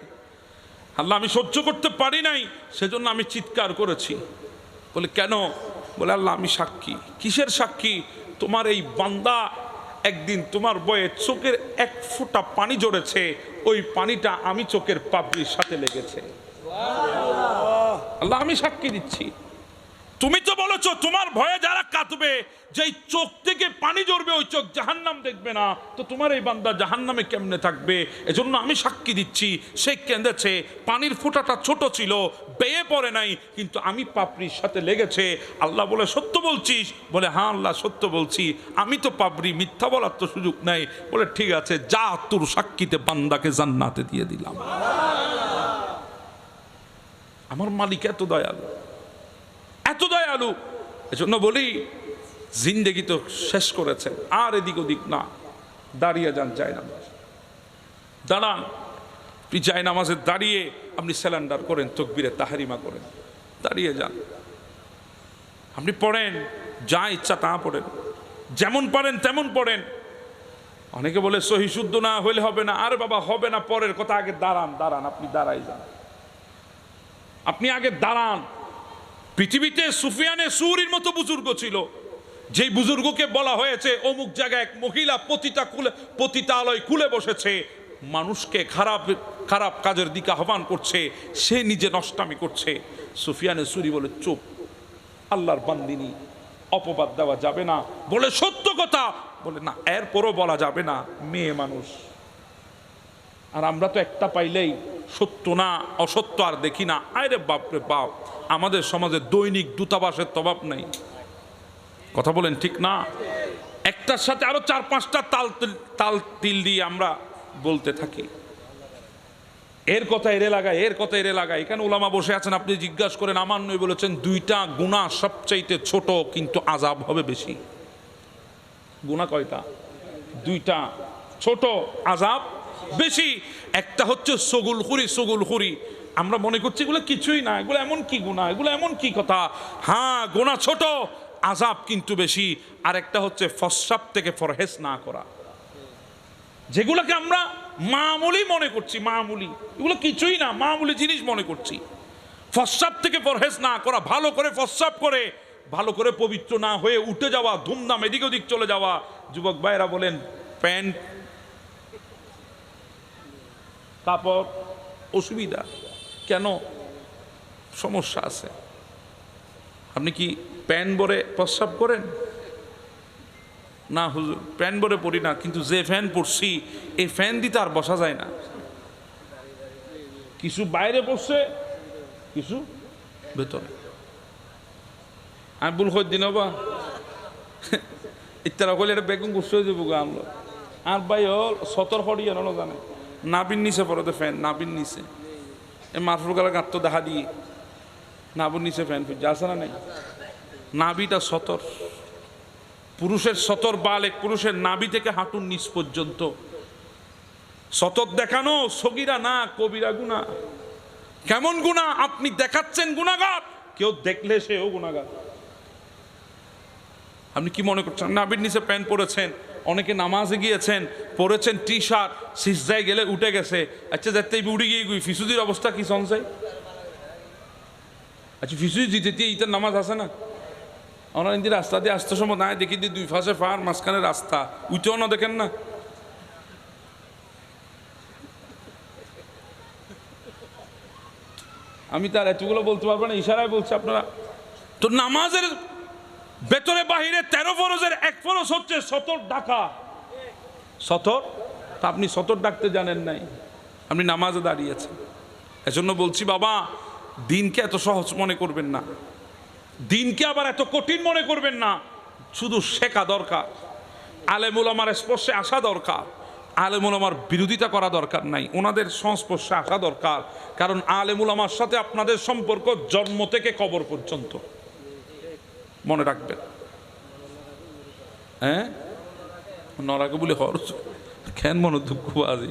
আল্লাহ, আমি সহ্য করতে পারি নাই, সেজন্য আমি চিৎকার করেছি। বলে, কেন? বলে, আল্লাহ, আমি সাক্ষী। কিসের সাক্ষী? তোমার এই বান্দা একদিন তোমার বয়ে চোখের এক ফোঁটা পানি ঝরেছে, ওই পানিটা আমি চোখের পাপড়ির সাথে লেগেছে। আল্লাহ, আমি সাক্ষী দিচ্ছি। তুমি তো বলেছো তোমার ভয়ে যারা কাঁদবে, যেই চোখ থেকে পানি ঝরবে ওই চোখ জাহান্নাম দেখবে না, তো তোমার এই বান্দা জাহান্নামে কেমনে থাকবে? এজন্য আমি সাক্ষী দিচ্ছি, সে কেঁদেছে, পানির ফোঁটাটা ছোট ছিল, বেয়ে পড়ে নাই, কিন্তু আমি পাপড়ির সাথে লেগেছে। আল্লাহ বলে, সত্য বলছিস? বলে, হ্যাঁ আল্লাহ, সত্য বলছি, আমি তো পাপড়ি, মিথ্যা বলার তো সুযোগ নাই। বলে, ঠিক আছে, যা, তোর সাক্ষীতে বান্দাকে জান্নাতে দিয়ে দিলাম। আমার মালিক এত দয়ালু, এত দয়ালু। এজন্য বলি, জিন্দেগি তো শেষ করেছেন, আর এদিক ওদিক না, দাঁড়িয়ে যান, জায়নামাজ দাঁড়ান। জায়নামাজে দাঁড়িয়ে আপনি স্যালেন্ডার করেন, তাকবীরে তাহরিমা করেন, দাঁড়িয়ে যান। আপনি পড়েন, যা ইচ্ছা তা পড়েন, যেমন পারেন তেমন পড়েন। অনেকে বলে সহি শুদ্ধ না হইলে হবে না। আরে বাবা, হবে না পরের কথা, আগে দাঁড়ান, দাঁড়ান, আপনি দাঁড়াই যান, আপনি আগে দাঁড়ান। পৃথিবীতে সুফিয়ানে সুরির মতো বুজুর্গ ছিল, যেই বুজুর্গকে বলা হয়েছে অমুক জায়গায় এক মহিলা পতিতালয় খুলে বসেছে, মানুষকে খারাপ খারাপ কাজের দিকে আহ্বান করছে, সে নিজে নষ্টামি করছে। সুফিয়ানে সুরি বলে, চুপ, আল্লাহর বান্দিনী, অপবাদ দেওয়া যাবে না। বলে, সত্য কথা। বলে, না, এরপরও বলা যাবে না, মেয়ে মানুষ। আর আমরা তো একটা পাইলেই সত্য না অসত্য আর দেখি না। আরে বাপরে বাপ, আমাদের সমাজে দৈনিক দূতাবাসের তবাব নেই। কথা বলেন ঠিক না? একটার সাথে আরো 4-5টা তাল তিল দিয়ে আমরা বলতে থাকি, এর কথা এর এলাকায়, এর কথা এর এলাকায়। এখানে ওলামা বসে আছেন, আপনি জিজ্ঞাসা করেন, আমার নবী বলেছেন দুইটা গুনাহ সবচাইতে ছোট কিন্তু আযাব হবে বেশি। গুনাহ কয়টা? দুইটা, ছোট, আযাব বেশি। একটা হচ্ছে সগুলখুরি। আমরা মনে করছি এগুলো কিছুই না, এগুলো এমন কি গুনাহ, এগুলো এমন কি কথা। হ্যাঁ, গুনাহ ছোট, আযাব কিন্তু বেশি। আর একটা হচ্ছে ফসসাব থেকে ফরহেজ না করা, যেগুলোকে আমরা মামুলি মনে করছি, মামুলি, এগুলো কিছুই না, মামুলি জিনিস মনে করছি। ফসসাব থেকে পরহেজ না করা, ভালো করে ফসসাব করে ভালো করে পবিত্র না হয়ে উঠে যাওয়া, ধুমধাম এদিক ওদিক চলে যাওয়া। যুবক ভাইরা বলেন প্যান্ট কাপড় অসুবিধা কেন? সমস্যা আছে। আপনি কি প্যান্ট ভরে প্রস্রাব করেন? না হুজুর, প্যান্ট ভরে পড়ি না, কিন্তু যে ফ্যান পড়ছি এই ফ্যান দিতে আর বসা যায় না। কিছু বাইরে পড়ছে, কিছু ভেতরে। আমি ভুল করে দিন বা ইত্যারা করলে এটা বেগুন গুছ হয়ে যাবো আমরা। আর ভাই হল সতর হরি জানো জানে, নাবিন নিচে পড়তে ফ্যান, নাবিন নিচে এই মারফুল গালা গাঁত দেখা দিয়ে নাবিন নিচে ফ্যান ফিরছে আসে না নাই? নাবিটা সতর, পুরুষের সতর বালেক, পুরুষের নাভি থেকে হাঁটুর নিচ পর্যন্ত সতর দেখানো সগীরা না কবিরা গুনাহ। কেমন গুনাহ? আপনি দেখাচ্ছেন গুনাহগার, কেউ দেখলে সেও গুনাহগার। আপনি কি মনে করছেন নাভির নিচে প্যান্ট পরেছেন? অনেকে নামাজে গিয়েছেন, পরেছেন টি শার্ট, সিজদায় গেলে উঠে গেছে। আচ্ছা যাতে উড়ে গিয়ে ফিসুদির অবস্থা কি সঞ্চয়? আচ্ছা ফিসুদি দিতে ইটার নামাজ আছে না? ওনার ইন্দি রাস্তা দিয়ে আসতে সময় নাই দেখি দিয়ে দুই পাশে পার, মাঝখানে রাস্তা, উঠেও না দেখেন না? আমি তার এতগুলো বলতে পারবো না, ইশারায় বলছি আপনারা। তো নামাজের ভেতরে বাহিরে 13 ফরজের 1 ফরজ হচ্ছে সতর ডাকা। সতর, তা আপনি সতর ডাকতে জানেন নাই, আপনি নামাজে দাঁড়িয়েছেন। এজন্য বলছি বাবা, দিনকে এত সহজ মনে করবেন না, দিনকে আবার এত কঠিন মনে করবেন না। শুধু শেখা দরকার, আলেম উলামার স্পর্শে আসা দরকার, আলেম উলামার বিরোধিতা করা দরকার নাই, ওনাদের সংস্পর্শে আসা দরকার। কারণ আলেম উলামার সাথে আপনাদের সম্পর্ক জন্ম থেকে কবর পর্যন্ত, মনে রাখবেন। হ্যাঁ, নরাকে বলে হরস কেন মনে দুঃখ আজি।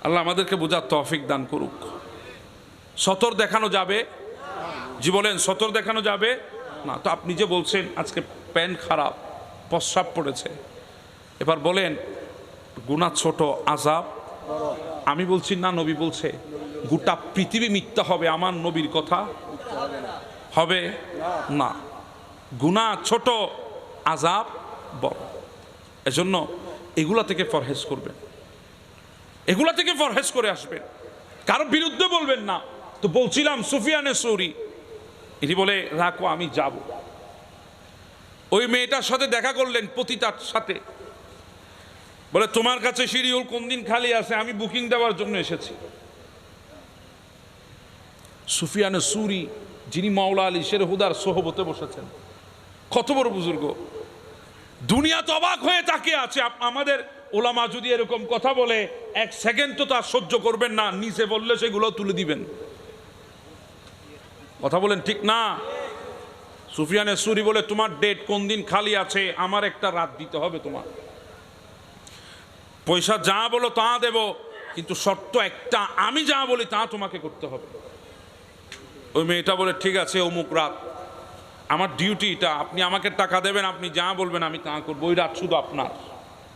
আল্লাহ আমাদেরকে বোঝার তৌফিক দান করুক। সতর দেখানো যাবে? জি বলেন, সতর দেখানো যাবে না? তো আপনি যে বলছেন আজকে প্যান্ট খারাপ, প্রস্রাব পড়েছে, এবার বলেন গুনাহ ছোট, আযাব? আমি বলছি না, নবী বলছে। গোটা পৃথিবী মিথ্যা হবে, আমার নবীর কথা হবে না। গুনাহ ছোট, আযাব বড়। এজন্য এগুলা থেকে পরহেজ করবেন, এগুলা থেকে পরহেজ করে আসবেন, কারো বিরুদ্ধে বলবেন না। তো বলছিলাম সুফিয়ানে সৌরি, এটি বলে রাখো আমি যাব। ওই মেয়েটার সাথে দেখা করলেন, পতিতার সাথে, বলে তোমার কাছে শিডিউল কোন দিন খালি আছে, আমি বুকিং দেওয়ার জন্য এসেছি। সুফিয়ানে সৌরি, যিনি মাওলা আলী শের হুদার সোহবতে বসেছেন, কত বড় বুজুর্গ, দুনিয়া তো অবাক হয়ে তাকিয়ে আছে। আমাদের ওলামা যদি এরকম কথা বলে 1 সেকেন্ড তো তার সহ্য করবেন না, নিচে বললে সেগুলো তুলে দিবেন। কথা বলেন ঠিক না? সুফিয়ানে সৌরি বলে তোমার ডেট কোন দিন খালি আছে, আমার একটা রাত দিতে হবে, তোমার পয়সা যা বলো তা দেব, কিন্তু শর্ত একটা, আমি যা বলি তা তোমাকে করতে হবে। ওই মেয়েটা বলে ঠিক আছে, অমুক রাত, আমার ডিউটি এটা, আপনি আমাকে টাকা দেবেন, আপনি যা বলবেন আমি তা করবো, ওই রাত শুধু আপনার।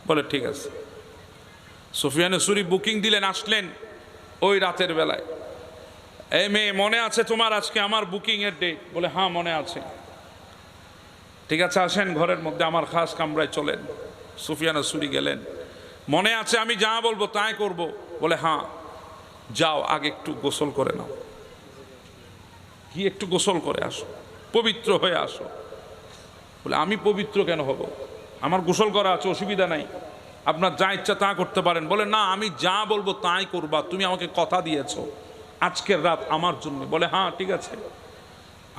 বলে ঠিক আছে। সুফিয়ানে সৌরি বুকিং দিলেন, আসলেন ওই রাতের বেলায়। এই মেয়ে, মনে আছে তোমার আজকে আমার বুকিং এর ডেট? বলে হ্যাঁ মনে আছে। ঠিক আছে, আসেন ঘরের মধ্যে, আমার খাস কামরায় চলেন। সুফিয়ানে সৌরি গেলেন, মনে আছে আমি যা বলবো তাই করব? বলে হ্যাঁ। যাও, আগে একটু গোসল করে নাও, কি একটু গোসল করে আসো, পবিত্র হয়ে আসো। বলে আমি পবিত্র কেন হব, আমার গোসল করা আছে, অসুবিধা নাই, আপনার যা ইচ্ছা তা করতে পারেন। বলে না, আমি যা বলবো তাই করবা, তুমি আমাকে কথা দিয়েছো আজকের রাত আমার জন্য। বলে হ্যাঁ ঠিক আছে,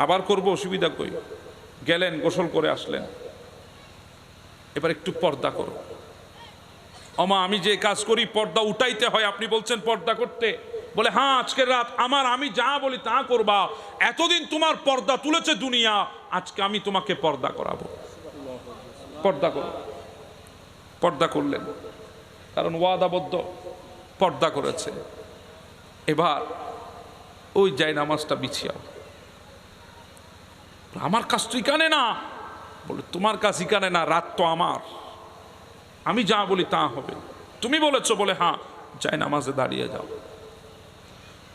আবার করব, অসুবিধা কই। গেলেন, গোসল করে আসলেন, এবার একটু পর্দা করো। আমা আমি যে কাজ করি পর্দা উঠাইতে হয়, আপনি বলছেন পর্দা করতে, বলে হ্যাঁ আজকের রাত আমি যা বলি তা করবা, এতদিন তোমার পর্দা তুলেছে দুনিয়া, আজকে আমি তোমাকে পর্দা করাবো। পর্দা করো, পর্দা করলেন, কারণ ওয়াদাবদ্ধ, পর্দা করেছে। এবার ওই জায়নামাজটা বিছিয়াও। আমার কাজ তো এখানে না, বলে তোমার কাজ এখানে না, রাত তো আমার, আমি যা বলি তা হবে, তুমি বলেছো, বলে হ্যাঁ জায়নামাজে দাঁড়িয়ে যাও।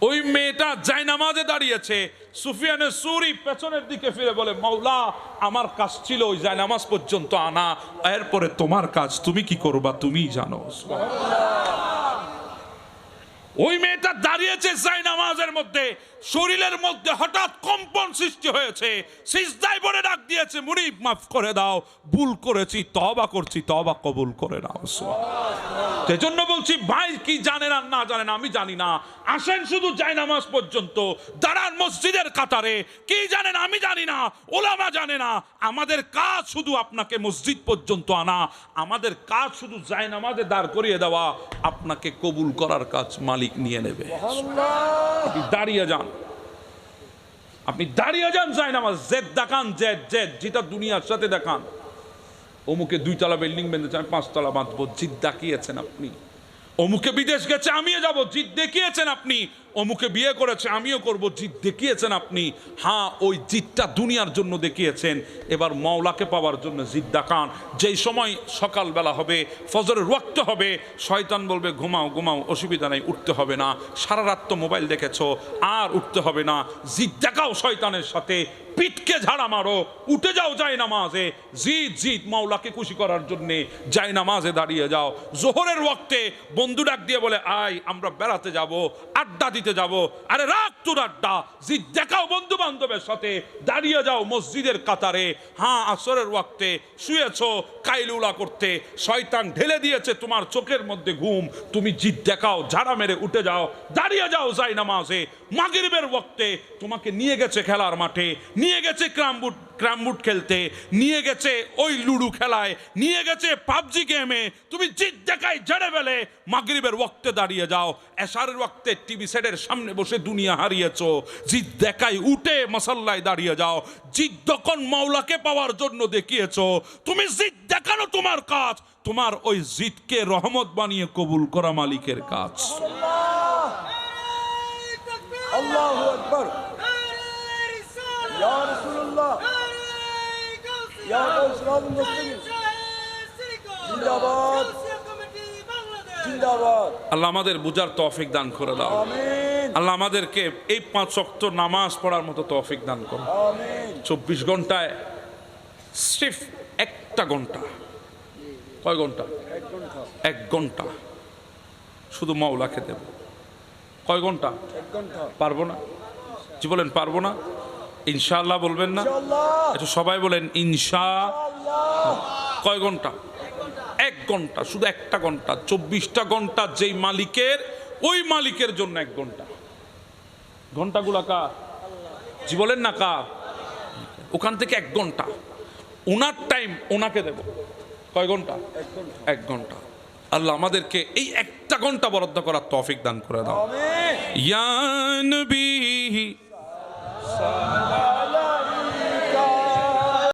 ওই মেয়েটা জায়নামাজে দাঁড়িয়েছে, সুফিয়ানের সুরি পেছনের দিকে ফিরে বলে মাওলা আমার কাজ ছিল ওই জায়নামাজ পর্যন্ত আনা, এরপরে তোমার কাজ, তুমি কি করবা তুমি জানো। ওই মেয়েটা দাঁড়িয়েছে জায়নামাজের মধ্যে, শরীরের মধ্যে হঠাৎ কম্পন সৃষ্টি হয়েছে, সিজদায় পড়ে ডাক দিয়েছে মুনিব মাফ করে দাও, ভুল করেছি, তওবা করছি, তওবা কবুল করে নাও। সেজন্য বলছি ভাই কি জানেন আর না জানেন আমি জানি না, আসেন শুধু জায়নামাজ পর্যন্ত, দাঁড়ান মসজিদের কাতারে, কি জানেন আমি জানি না, ওলামা জানে না, আমাদের কাজ শুধু আপনাকে মসজিদ পর্যন্ত আনা, আমাদের কাজ শুধু জায়নামাজে দাঁড় করিয়ে দেওয়া, আপনাকে কবুল করার কাজ মালিক নিয়ে নেবে। আপনি দাঁড়িয়ে যান, আপনি দাঁড়িয়ে যান, জায়নামাজ জেদ দেখান, জেদ জেদ যেটা দুনিয়ার সাথে দেখান, অমুকে 2 তলা বিল্ডিং বেঁধেছে আমি 5 তলা বাঁধবো, জিদ দেখিয়েছেন আপনি। অমুকে বিদেশ গেছে আমিও যাব, জিদ দেখিয়েছেন আপনি। অমুকে বিয়ে করেছে আমিও করব, জিদ দেখিয়েছেন আপনি। হ্যাঁ ওই জিদটা দুনিয়ার জন্য দেখিয়েছেন, এবার মাওলাকে পাওয়ার জন্য জিদ দেখান। যেই সময় সকালবেলা হবে, ফজরের ওয়াক্ত হবে, শয়তান বলবে ঘুমাও ঘুমাও, অসুবিধা নেই, উঠতে হবে না, সারা রাত তো মোবাইল দেখেছো, আর উঠতে হবে না, জিদ দেখাও শয়তানের সাথে, পিঠকে ঝাড়া মারো, উঠে যাও জায়নামাজে, জিদ জিদ মাওলাকে খুশি করার জন্যে জায়নামাজে দাঁড়িয়ে যাও। জোহরের ওয়াক্তে বন্ধু ডাক দিয়ে বলে আয় আমরা বেড়াতে যাব, আড্ডা দিতে যাব, আরে রাখ তোর আড্ডা, জিদ দেখাও বন্ধু বান্ধবের সাথে, দাঁড়িয়ে যাও মসজিদের কাতারে। হ্যাঁ আসরের ওয়াক্তে শুয়েছো কাইলুলা করতে, শয়তান ঢেলে দিয়েছে তোমার চোখের মধ্যে ঘুম, তুমি জিদ দেখাও, ঝাড়া মেরে উঠে যাও, দাঁড়িয়ে যাও জায়নামাজে। মাগরিবের ওয়াক্তে তোমাকে নিয়ে গেছে খেলার মাঠে, নিয়ে গেছে ক্রামবুট খেলতে, নিয়ে গেছে ওই লুডু খেলায়, নিয়ে গেছে পাবজি গেমে, তুমি জিদ দেখাই ঝেড়ে ফেলে মাগরিবের ওয়াক্তে দাঁড়িয়ে যাও। এশারের ওয়াক্তে টিভি সেটের সামনে বসে দুনিয়া হারিয়েছো, জিদ দেখাই উঠে মাসাল্লায় দাঁড়িয়ে যাও। জিদ যখন মাওলাকে পাওয়ার জন্য দেখিয়েছো, তুমি জিদ দেখানো তোমার কাজ, তোমার ওই জিদকে রহমত বানিয়ে কবুল করা মালিকের কাজ। আল্লাহু আকবার, ইয়া রাসূলুল্লাহ, ইয়া গাউসুল মুসলিমিন, জিন্দাবাদ জিন্দাবাদ। আল্লাহ আমাদের বুঝার তৌফিক দান করে দাও, আমিন। আল্লাহ আমাদেরকে এই 5 ওয়াক্ত নামাজ পড়ার মতো তৌফিক দান করো। আমিন। 24 ঘন্টায় সির্ফ 1টা ঘন্টা, কয় ঘন্টা? 1 ঘন্টা শুধু মাওলাকে দেব। কয় ঘন্টা? 1 ঘন্টা। পারবো না? জি বলেন পারবো না? ইনশাআল্লাহ বলবেন না? ইনশাআল্লাহ। একটু সবাই বলেন ইনশাআল্লাহ। কয় ঘন্টা? 1 ঘন্টা, শুধু 1টা ঘন্টা। 24টা ঘন্টা যেই মালিকের, ওই মালিকের জন্য 1 ঘন্টা। ঘন্টাগুলা কার? জি বলেন না কার? ওখান থেকে 1 ঘন্টা ওনার টাইম ওনাকে দেব। কয় ঘন্টা? 1 ঘন্টা। আল্লাহ আমাদেরকে এই 1টা ঘন্টা বরাদ্দ করার তৌফিক দান করে দাও। আমিন। ইয়া নবী